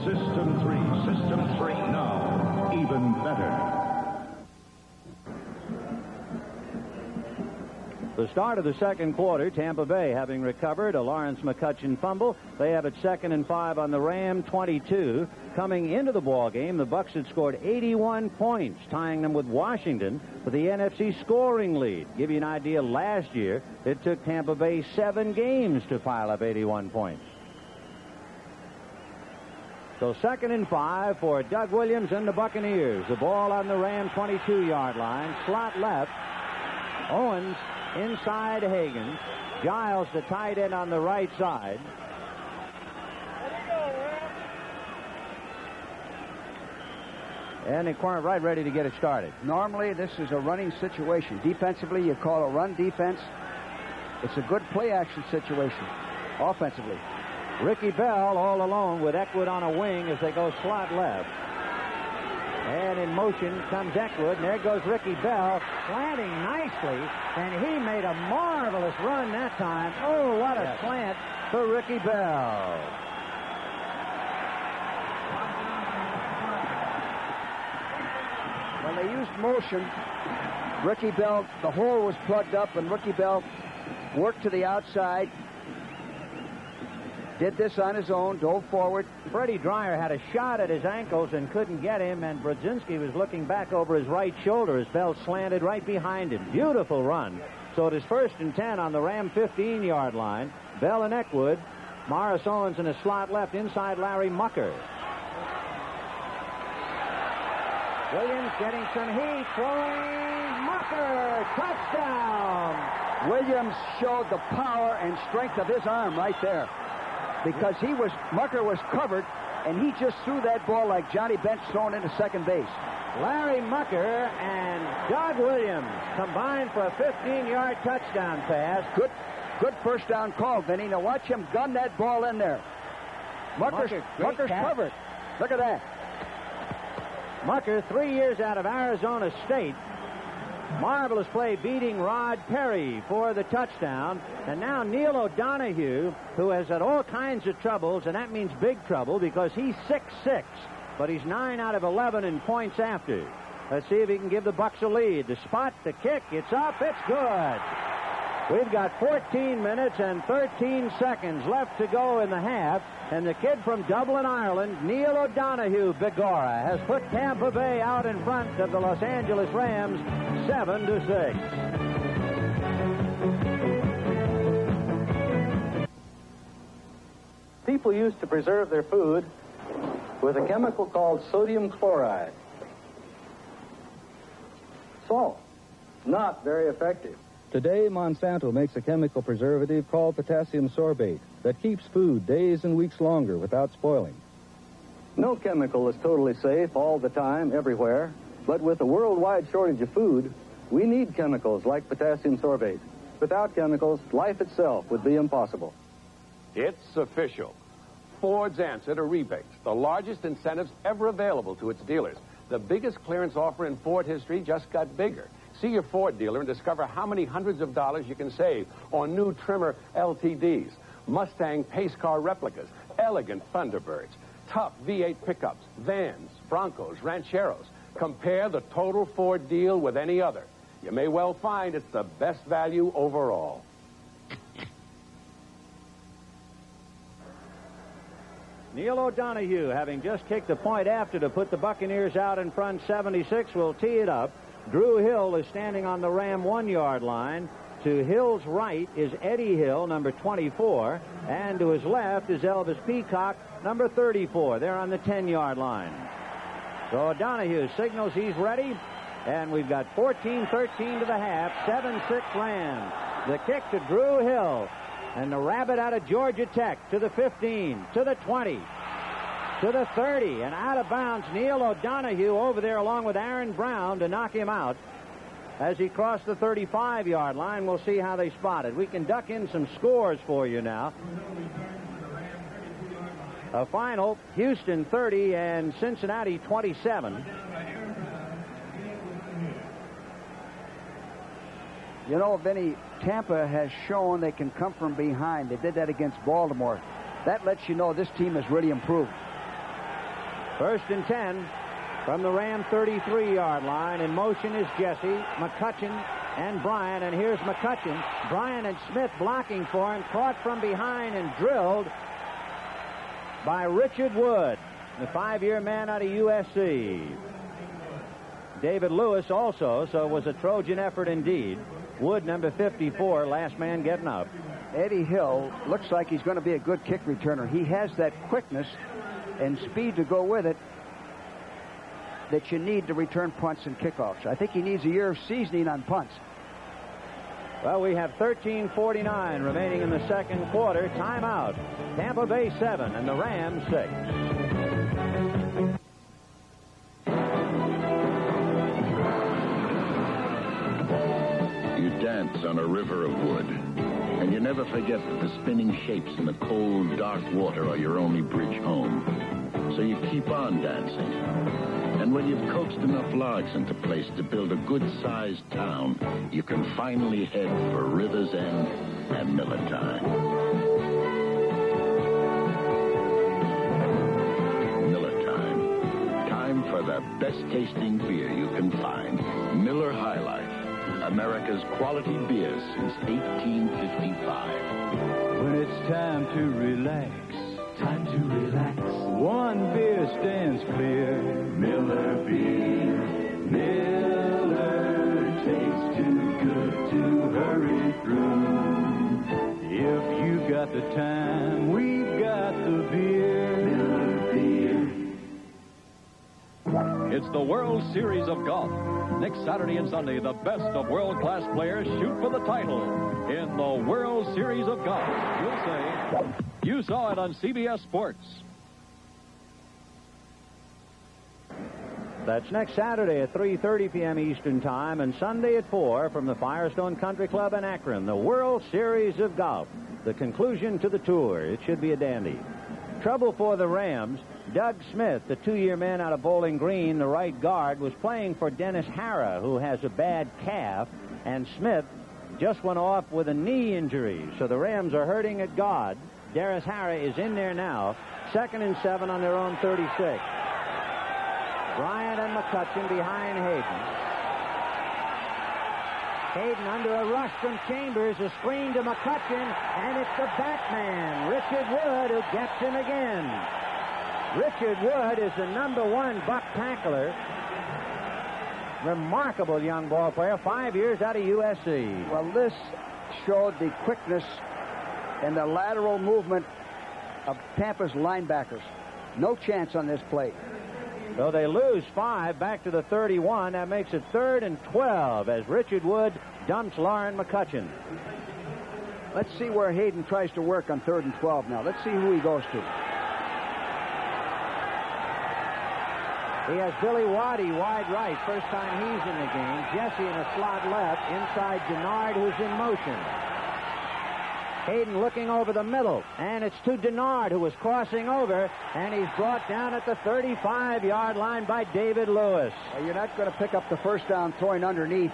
System 3. System 3. Now, even better. The start of the second quarter, Tampa Bay having recovered a Lawrence McCutcheon fumble. They have it 2nd and 5 on the Ram 22. Coming into the ball game, the Bucs had scored 81 points, tying them with Washington for the NFC scoring lead. Give you an idea, last year it took Tampa Bay 7 games to pile up 81 points. So 2nd and 5 for Doug Williams and the Buccaneers. The ball on the Ram 22-yard line, slot left. Owens inside Hagan. Giles, the tight end, on the right side. And they weren't right ready to get it started. Normally, this is a running situation. Defensively, you call a run defense. It's a good play-action situation. Offensively. Ricky Bell all alone with Eckwood on a wing as they go slot left. And in motion comes Eckwood, and there goes Ricky Bell, slanting nicely, and he made a marvelous run that time. Oh, what a slant for Ricky Bell. When they used motion, Ricky Bell, the hole was plugged up, and Ricky Bell worked to the outside. Did this on his own, dove forward. Freddie Dreyer had a shot at his ankles and couldn't get him, and Brodzinski was looking back over his right shoulder as Bell slanted right behind him. Beautiful run. So it is 1st and 10 on the Ram 15-yard line. Bell and Eckwood. Morris Owens in a slot left inside Larry Mucker. Williams getting some heat, throwing Mucker. Touchdown! Williams showed the power and strength of his arm right there. Because Mucker was covered, and he just threw that ball like Johnny Bench thrown into second base. Larry Mucker and Doug Williams combined for a 15-yard touchdown pass. Good first down call, Vinny. Now watch him gun that ball in there. Mucker's covered. Look at that. Mucker, 3 years out of Arizona State. Marvelous play beating Rod Perry for the touchdown. And now Neil O'Donohue, who has had all kinds of troubles, and that means big trouble because he's 6'6", but he's 9 out of 11 in points after. Let's see if he can give the Bucs a lead. The spot, the kick, it's up, it's good. We've got 14 minutes and 13 seconds left to go in the half, and the kid from Dublin, Ireland, Neil O'Donohue, Bigora, has put Tampa Bay out in front of the Los Angeles Rams 7-6. People used to preserve their food with a chemical called sodium chloride. Salt, not very effective. Today, Monsanto makes a chemical preservative called potassium sorbate that keeps food days and weeks longer without spoiling. No chemical is totally safe all the time, everywhere. But with a worldwide shortage of food, we need chemicals like potassium sorbate. Without chemicals, life itself would be impossible. It's official. Ford's answer to rebates, the largest incentives ever available to its dealers. The biggest clearance offer in Ford history just got bigger. See your Ford dealer and discover how many hundreds of dollars you can save on new trimmer LTDs, Mustang pace car replicas, elegant Thunderbirds, tough V8 pickups, vans, Broncos, Rancheros. Compare the total Ford deal with any other. You may well find it's the best value overall. Neil O'Donohue, having just kicked the point after to put the Buccaneers out in front 76, will tee it up. Drew Hill is standing on the Ram 1-yard line. To Hill's right is Eddie Hill, number 24, and to his left is Elvis Peacock, number 34. They're on the 10-yard line. So O'Donohue signals he's ready, and we've got 14-13 to the half, 7-6 Rams. The kick to Drew Hill, and the rabbit out of Georgia Tech to the 15, to the 20, to the 30, and out of bounds. Neil O'Donohue over there along with Aaron Brown to knock him out. As he crossed the 35-yard line, we'll see how they spot it. We can duck in some scores for you now. A final, Houston 30 and Cincinnati 27. You know, Vinny, Tampa has shown they can come from behind. They did that against Baltimore. That lets you know this team has really improved. 1st and 10 from the Ram 33-yard line. In motion is Jesse, McCutcheon, and Bryant. And here's McCutcheon. Bryant and Smith blocking for him. Caught from behind and drilled by Richard Wood, the 5-year man out of USC. David Lewis also, so it was a Trojan effort indeed. Wood, number 54, last man getting up. Eddie Hill looks like he's going to be a good kick returner. He has that quickness and speed to go with it that you need to return punts and kickoffs. I think he needs a year of seasoning on punts. Well, we have 13:49 remaining in the second quarter. Timeout. Tampa Bay 7 and the Rams 6. You dance on a river of wood, and you never forget that the spinning shapes in the cold, dark water are your only bridge home. So you keep on dancing. And when you've coaxed enough logs into place to build a good-sized town, you can finally head for River's End and Miller Time. Miller Time. Time for the best-tasting beer you can find. Miller High Life. America's quality beer since 1855. When it's time to relax. Time to relax. One beer stands clear. Miller beer. Miller tastes too good to hurry through. If you got the time, we've got the beer. Miller beer. It's the World Series of Golf. Next Saturday and Sunday, the best of world-class players shoot for the title in the World Series of Golf. You'll say, you saw it on CBS Sports. That's next Saturday at 3:30 p.m. Eastern Time and Sunday at 4 from the Firestone Country Club in Akron. The World Series of Golf. The conclusion to the tour. It should be a dandy. Trouble for the Rams. Doug Smith, the 2-year man out of Bowling Green, the right guard, was playing for Dennis Hara, who has a bad calf, and Smith just went off with a knee injury. So the Rams are hurting at guard. Dennis Hara is in there now. 2nd and 7 on their own 36. Bryant and McCutcheon behind Hayden. Hayden under a rush from Chambers, a screen to McCutcheon, and it's the Batman, Richard Wood, who gets him again. Richard Wood is the #1 Buck tackler. Remarkable young ball player, 5 years out of USC. Well, this showed the quickness and the lateral movement of Tampa's linebackers. No chance on this play. So they lose 5 back to the 31. That makes it 3rd and 12 as Richard Wood dumps Lauren McCutcheon. Let's see where Hayden tries to work on 3rd and 12 now. Let's see who he goes to. He has Billy Waddy wide right. First time he's in the game. Jesse in a slot left. Inside Denard, who's in motion. Hayden looking over the middle. And it's to Denard, who was crossing over. And he's brought down at the 35-yard line by David Lewis. Well, you're not going to pick up the first down throwing underneath.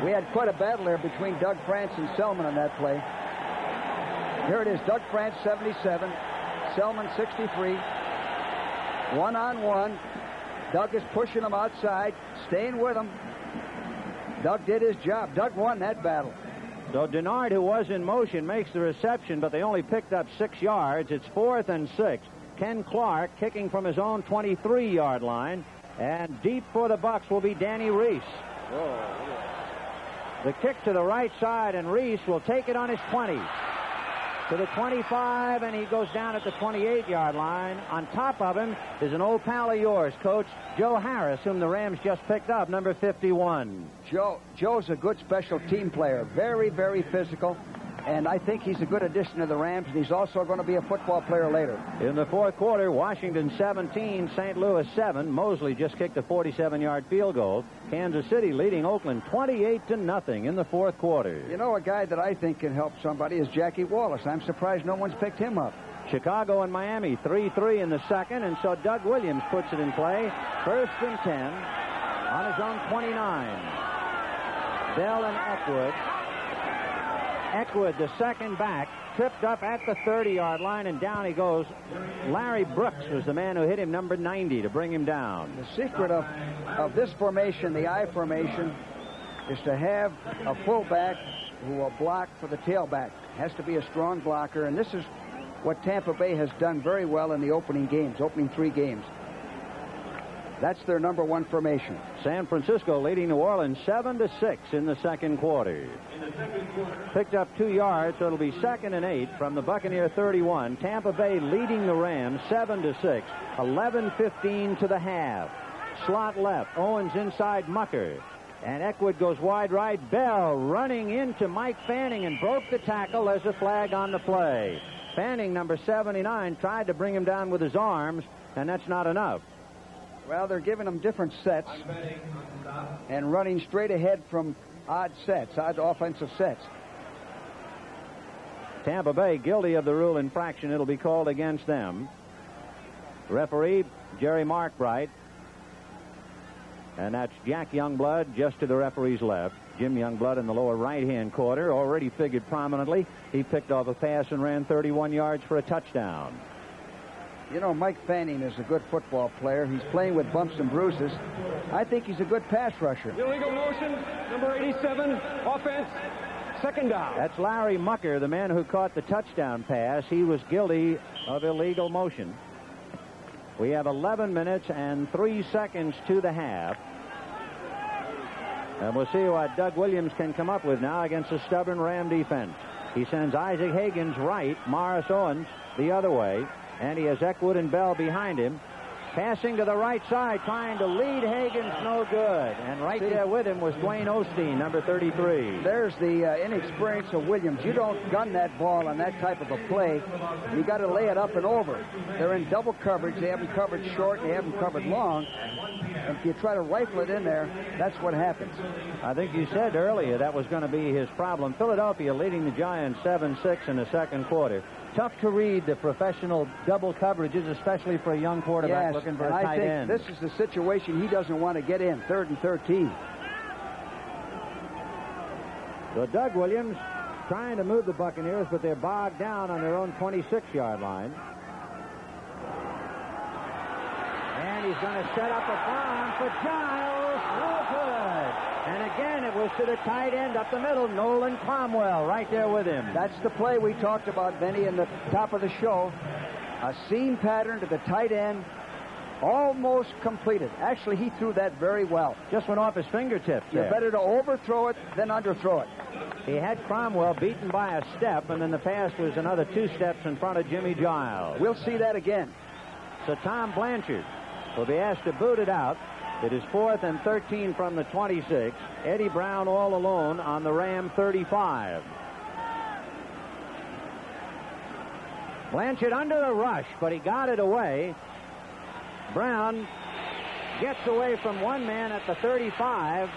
We had quite a battle there between Doug France and Selman on that play. Here it is. Doug France, 77. Selman, 63. One-on-one. Doug is pushing him outside, staying with him. Doug did his job. Doug won that battle. So Denard, who was in motion, makes the reception, but they only picked up 6 yards. It's 4th and 6. Ken Clark kicking from his own 23-yard line. And deep for the Bucks will be Danny Reese. The kick to the right side, and Reese will take it on his 20. To the 25, and he goes down at the 28-yard line. On top of him is an old pal of yours, Coach, Joe Harris, whom the Rams just picked up, number 51. Joe's a good special team player. Very, very physical. And I think he's a good addition to the Rams, and he's also going to be a football player later. In the fourth quarter, Washington 17, St. Louis 7. Mosley just kicked a 47-yard field goal. Kansas City leading Oakland 28-0 in the fourth quarter. You know, a guy that I think can help somebody is Jackie Wallace. I'm surprised no one's picked him up. Chicago and Miami 3-3 in the second, and so Doug Williams puts it in play. 1st and 10 on his own 29. Bell and Eckwood. Eckwood, the second back, tripped up at the 30-yard line, and down he goes. Larry Brooks was the man who hit him, number 90, to bring him down. The secret of this formation, the I formation, is to have a fullback who will block for the tailback. Has to be a strong blocker, and this is what Tampa Bay has done very well in the opening 3 games. That's their number 1 formation. San Francisco leading New Orleans 7-6 in the second quarter. Picked up 2 yards, so it'll be 2nd and 8 from the Buccaneer 31. Tampa Bay leading the Rams 7-6. 11:15 to the half. Slot left. Owens inside Mucker. And Eckwood goes wide right. Bell running into Mike Fanning and broke the tackle. There's a flag on the play. Fanning, number 79, tried to bring him down with his arms, and that's not enough. Well, they're giving them different sets and running straight ahead from odd offensive sets. Tampa Bay guilty of the rule infraction. It'll be called against them. Referee, Jerry Markbright. And that's Jack Youngblood just to the referee's left. Jim Youngblood in the lower right-hand corner already figured prominently. He picked off a pass and ran 31 yards for a touchdown. You know, Mike Fanning is a good football player. He's playing with bumps and bruises. I think he's a good pass rusher. Illegal motion, number 87, offense, 2nd down. That's Larry Mucker, the man who caught the touchdown pass. He was guilty of illegal motion. We have 11 minutes and 3 seconds to the half. And we'll see what Doug Williams can come up with now against a stubborn Ram defense. He sends Isaac Higgins right, Morris Owens the other way. And he has Eckwood and Bell behind him. Passing to the right side, trying to lead Higgins, no good. And right there with him was Dwayne Osteen, number 33. There's the inexperience of Williams. You don't gun that ball on that type of a play. You got to lay it up and over. They're in double coverage. They haven't covered short, and they haven't covered long. And if you try to rifle it in there, that's what happens. I think you said earlier that was going to be his problem. Philadelphia leading the Giants 7-6 in the second quarter. Tough to read the professional double coverages, especially for a young quarterback looking for a tight end. I think this is the situation he doesn't want to get in, 3rd and 13. So Doug Williams trying to move the Buccaneers, but they're bogged down on their own 26-yard line. And he's going to set up a bomb for Giles. No good. And again, it was to the tight end up the middle, Nolan Cromwell, right there with him. That's the play we talked about, Benny, in the top of the show. A seam pattern to the tight end, almost completed. Actually, he threw that very well. Just went off his fingertips there. You're better to overthrow it than underthrow it. He had Cromwell beaten by a step, and then the pass was another 2 steps in front of Jimmy Giles. We'll see that again. So Tom Blanchard will be asked to boot it out. It is 4th and 13 from the 26. Eddie Brown all alone on the Ram 35. Blanchard under the rush, but he got it away. Brown gets away from one man at the 35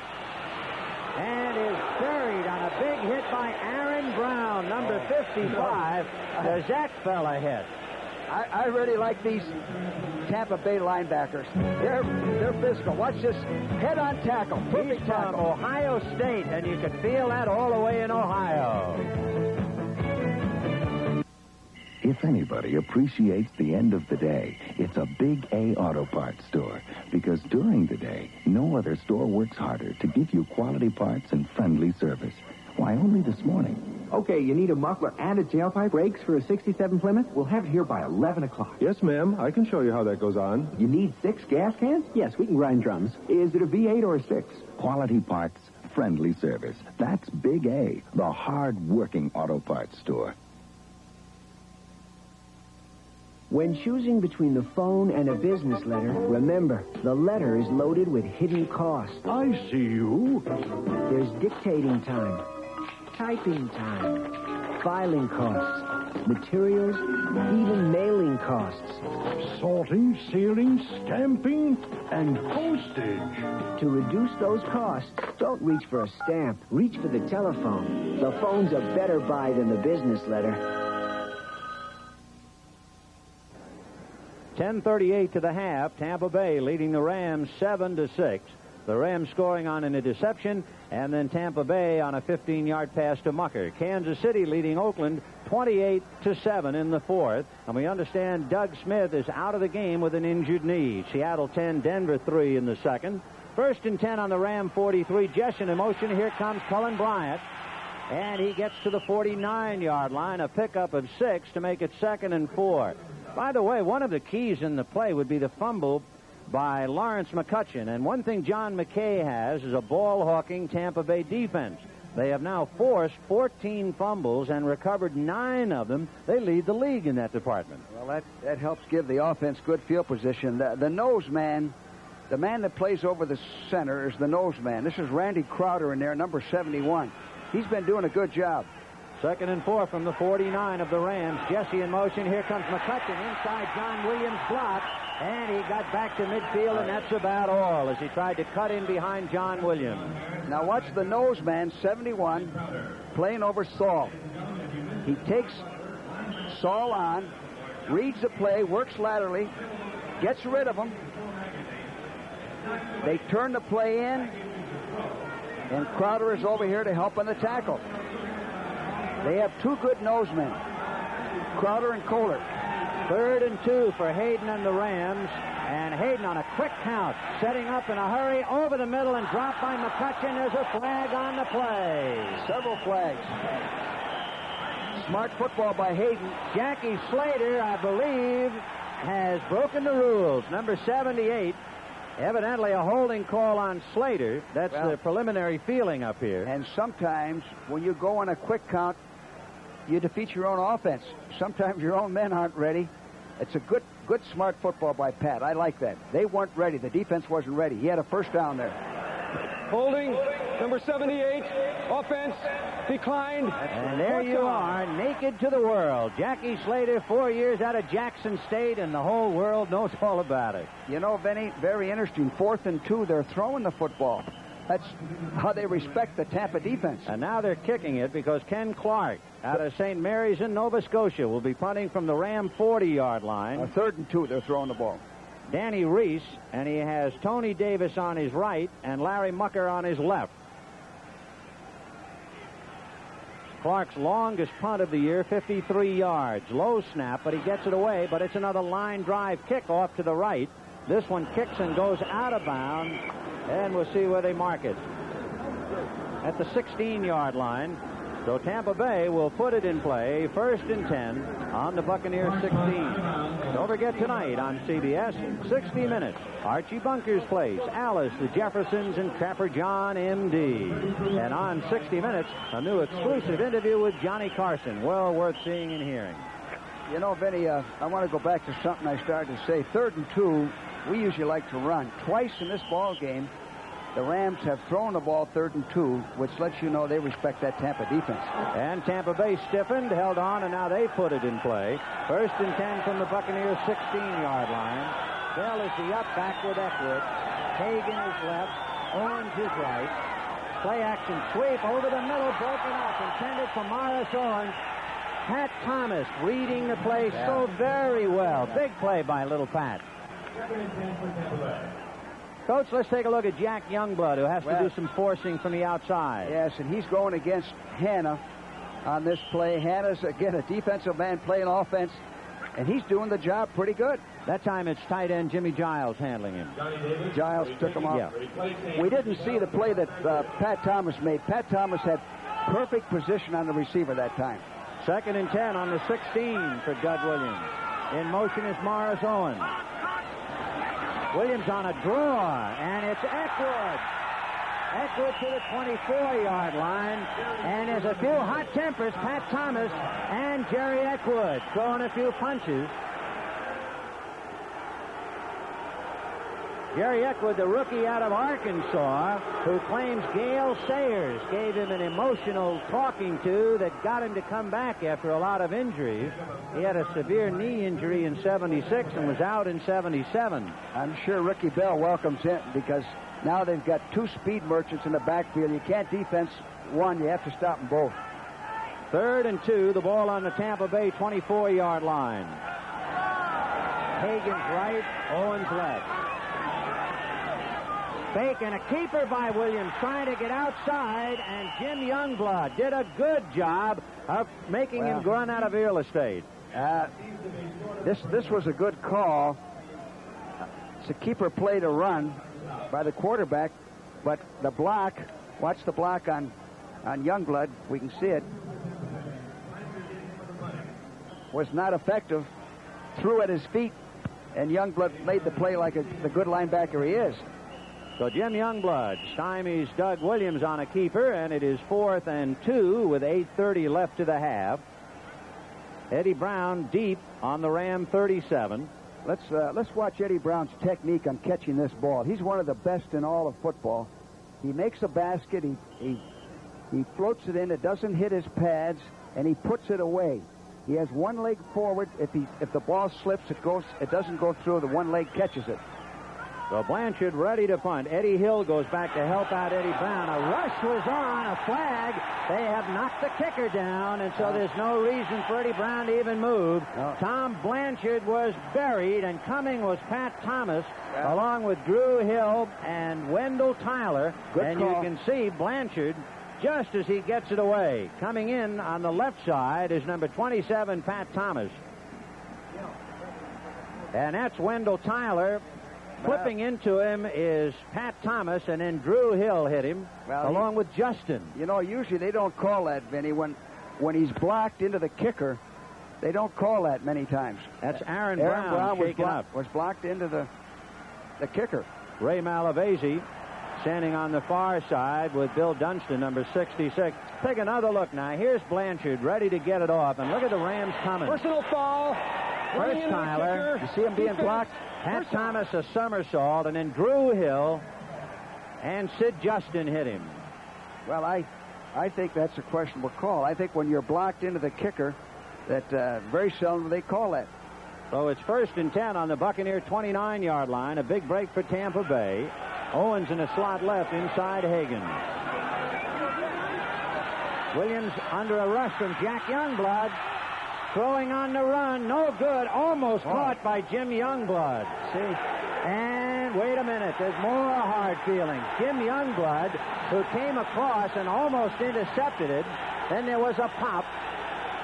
and is buried on a big hit by Aaron Brown, number 55. The Zach fella hit. I really like these Tampa Bay linebackers. They're physical. Watch this head-on tackle. He's from Ohio State, and you can feel that all the way in Ohio. If anybody appreciates the end of the day, it's a Big A Auto Parts store. Because during the day, no other store works harder to give you quality parts and friendly service. Why, only this morning. Okay, you need a muffler and a tailpipe, brakes for a 67 Plymouth? We'll have it here by 11 o'clock. Yes, ma'am. I can show you how that goes on. You need 6 gas cans? Yes, we can grind drums. Is it a V8 or a 6? Quality parts, friendly service. That's Big A, the hard-working auto parts store. When choosing between the phone and a business letter, remember, the letter is loaded with hidden costs. I see you. There's dictating time, typing time, filing costs, materials, even mailing costs. Sorting, sealing, stamping, and postage. To reduce those costs, don't reach for a stamp. Reach for the telephone. The phone's a better buy than the business letter. 10:38 to the half. Tampa Bay leading the Rams 7-6. The Rams scoring on an interception, and then Tampa Bay on a 15-yard pass to Mucker. Kansas City leading Oakland 28-7 in the fourth. And we understand Doug Smith is out of the game with an injured knee. Seattle 10, Denver 3 in the second. First and 10 on the Ram 43. Jesson in motion. Here comes Cullen Bryant. And he gets to the 49-yard line, a pickup of 6 to make it 2nd and 4. By the way, one of the keys in the play would be the fumble by Lawrence McCutcheon. And one thing John McKay has is a ball-hawking Tampa Bay defense. They have now forced 14 fumbles and recovered 9 of them. They lead the league in that department. Well, that helps give the offense good field position. The nose man, the man that plays over the center, is the nose man. This is Randy Crowder in there, number 71. He's been doing a good job. 2nd and 4 from the 49 of the Rams. Jesse in motion. Here comes McCutcheon inside John Williams' block. And he got back to midfield, and that's about all as he tried to cut in behind John Williams. Now watch the nose man, 71, playing over Saul. He takes Saul on, reads the play, works laterally, gets rid of him. They turn the play in, and Crowder is over here to help on the tackle. They have 2 good nose men, Crowder and Kohler. 3rd and 2 for Hayden and the Rams. And Hayden on a quick count, setting up in a hurry over the middle and dropped by McCutcheon. There's a flag on the play. Several flags. Smart football by Hayden. Jackie Slater, I believe, has broken the rules. Number 78. Evidently a holding call on Slater. That's the preliminary feeling up here. And sometimes when you go on a quick count, you defeat your own offense. Sometimes your own men aren't ready. It's a good, smart football by Pat. I like that. They weren't ready. The defense wasn't ready. He had a first down there. Holding, number 78, offense, declined. And there you are, naked to the world. Jackie Slater, 4 years out of Jackson State, and the whole world knows all about it. You know, Vinny, very interesting. 4th and 2, they're throwing the football. That's how they respect the Tampa defense. And now they're kicking it because Ken Clark out of St. Mary's in Nova Scotia will be punting from the Ram 40-yard line. 3rd and 2, they're throwing the ball. Danny Reese, and he has Tony Davis on his right and Larry Mucker on his left. Clark's longest punt of the year, 53 yards. Low snap, but he gets it away, but it's another line drive kick off to the right. This one kicks and goes out of bounds, and we'll see where they mark it. At the 16-yard line. So Tampa Bay will put it in play, 1st and 10 on the Buccaneers 16. Don't forget tonight on CBS, 60 Minutes. Archie Bunker's plays Alice, the Jeffersons, and Trapper John, M.D. And on 60 Minutes, a new exclusive interview with Johnny Carson. Well worth seeing and hearing. You know, Vinny, I want to go back to something I started to say. 3rd and 2, we usually like to run. Twice in this ball game, the Rams have thrown the ball 3rd and 2, which lets you know they respect that Tampa defense. And Tampa Bay stiffened, held on, and now they put it in play. 1st and 10 from the Buccaneers 16-yard line. Bell is the up back with Eckwood. Hagan is left. Owens is right. Play action sweep over the middle, broken up, intended for Morris Owens. Pat Thomas reading the play so very well. Big play by little Pat. Coach, let's take a look at Jack Youngblood, who has to do some forcing from the outside. Yes, and he's going against Hanna on this play. Hanna's, again, a defensive man playing offense, and he's doing the job pretty good. That time it's tight end Jimmy Giles handling him. Giles took him off. Yeah. We didn't see the play that Pat Thomas made. Pat Thomas had perfect position on the receiver that time. 2nd and 10 on the 16 for Doug Williams. In motion is Morris Owens. Williams on a draw, and it's Eckwood. Eckwood to the 24-yard line, and there's a few hot tempers, Pat Thomas and Jerry Eckwood throwing a few punches. Jerry Eckwood, the rookie out of Arkansas, who claims Gale Sayers gave him an emotional talking to that got him to come back after a lot of injuries. He had a severe knee injury in 76 and was out in 77. I'm sure Ricky Bell welcomes him because now they've got 2 speed merchants in the backfield. You can't defense one. You have to stop them both. 3rd and 2, the ball on the Tampa Bay 24-yard line. Hagan's right, Owens left. Fake and a keeper by Williams trying to get outside, and Jim Youngblood did a good job of making him run out of real estate. This was a good call. The keeper played a run by the quarterback, but the block, watch the block on Youngblood, we can see it, was not effective. Threw at his feet, and Youngblood made the play like the good linebacker he is. So Jim Youngblood stymies Doug Williams on a keeper, and it is 4th and 2 with 8:30 left to the half. Eddie Brown deep on the Ram 37. Let's watch Eddie Brown's technique on catching this ball. He's one of the best in all of football. He makes a basket, he floats it in, it doesn't hit his pads, and he puts it away. He has one leg forward. If the ball slips, it doesn't go through. The one leg catches it. So Blanchard ready to punt. Eddie Hill goes back to help out Eddie Brown. A rush was on, a flag. They have knocked the kicker down, and so there's no reason for Eddie Brown to even move. Tom Blanchard was buried, and coming was Pat Thomas, along with Drew Hill and Wendell Tyler. Good call. You can see Blanchard just as he gets it away. Coming in on the left side is number 27, Pat Thomas. And that's Wendell Tyler. Flipping into him is Pat Thomas, and then Drew Hill hit him, along with Justin. You know, usually they don't call that, Vinny. When he's blocked into the kicker, they don't call that many times. That's Aaron Brown shaken up. Was blocked into the kicker. Ray Malavasi standing on the far side with Bill Dunstan, number 66. Take another look now. Here's Blanchard ready to get it off, and look at the Rams coming. Personal foul. First Tyler. You see him being blocked? Pat Thomas a somersault, and then Drew Hill and Sid Justin hit him. Well, I think that's a questionable call. I think when you're blocked into the kicker, that very seldom they call that. So it's 1st and 10 on the Buccaneer 29-yard line. A big break for Tampa Bay. Owens in a slot left inside Hagan. Williams under a rush from Jack Youngblood. Throwing on the run, no good. Almost caught by Jim Youngblood. See? And wait a minute, there's more hard feelings. Jim Youngblood, who came across and almost intercepted it. Then there was a pop.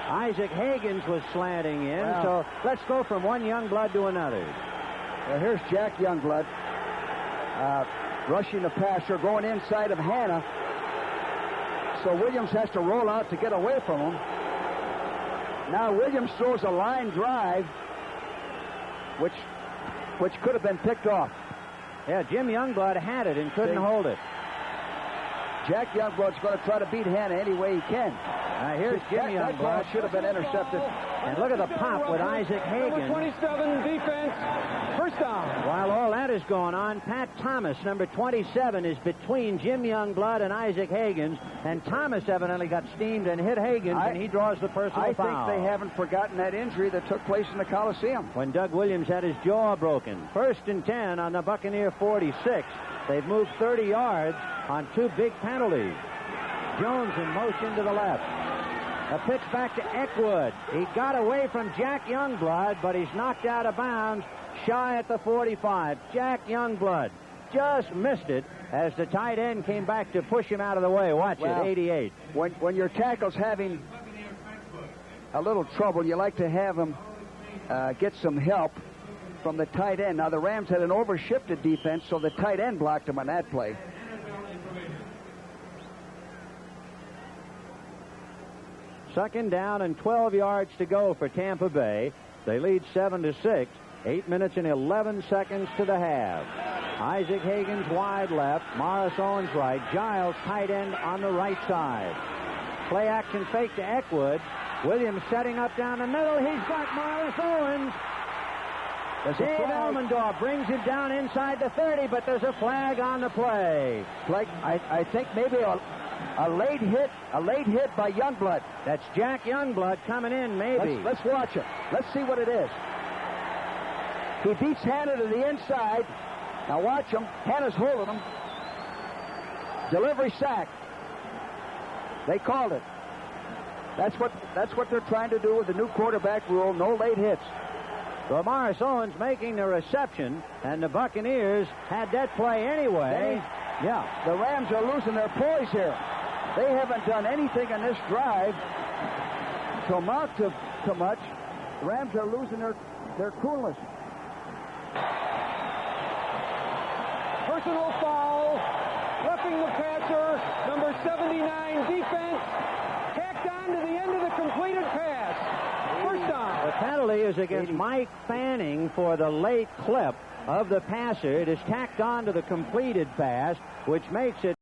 Isaac Higgins was slanting in. So let's go from one Youngblood to another. Well, here's Jack Youngblood rushing the passer, going inside of Hanna. So Williams has to roll out to get away from him. Now Williams throws a line drive, which could have been picked off. Yeah, Jim Youngblood had it and couldn't hold it. Jack Youngblood's going to try to beat Hanna any way he can. Here's Jim Youngblood. That ball should have been intercepted. And look at the pop with Isaac Hagan. Number 27, defense. First down. While all that is going on, Pat Thomas, number 27, is between Jim Youngblood and Isaac Higgins. And Thomas evidently got steamed and hit Higgins, and he draws the personal foul. I think they haven't forgotten that injury that took place in the Coliseum. When Doug Williams had his jaw broken. 1st and 10 on the Buccaneer 46. They've moved 30 yards on 2 big penalties. Jones in motion to the left. A pitch back to Eckwood. He got away from Jack Youngblood, but he's knocked out of bounds shy at the 45. Jack Youngblood just missed it as the tight end came back to push him out of the way. Watch it, 88. When your tackle's having a little trouble, you like to have him get some help from the tight end. Now, the Rams had an overshifted defense, so the tight end blocked him on that play. Second down and 12 yards to go for Tampa Bay. They lead 7-6. 8 minutes and 11 seconds to the half. Isaac Higgins wide left. Morris Owens right. Giles tight end on the right side. Play action fake to Eckwood. Williams setting up down the middle. He's got Morris Owens. Dave Elmendorf brings him down inside the 30, but there's a flag on the play. Like I think maybe a late hit by Youngblood. That's Jack Youngblood coming in, maybe. Let's watch it. Let's see what it is. He beats Hanna to the inside. Now watch him. Hanna's holding him. Delivery sack. They called it. That's what they're trying to do with the new quarterback rule. No late hits. Lamar Owens making the reception, and the Buccaneers had that play anyway. Yeah, the Rams are losing their poise here. They haven't done anything in this drive to amount to much. The Rams are losing their coolness. Personal foul, roughing the passer, number 79, defense, tacked on to the end of the completed pass. First down. The penalty is against Mike Fanning for the late clip of the passer. It is tacked on to the completed pass, which makes it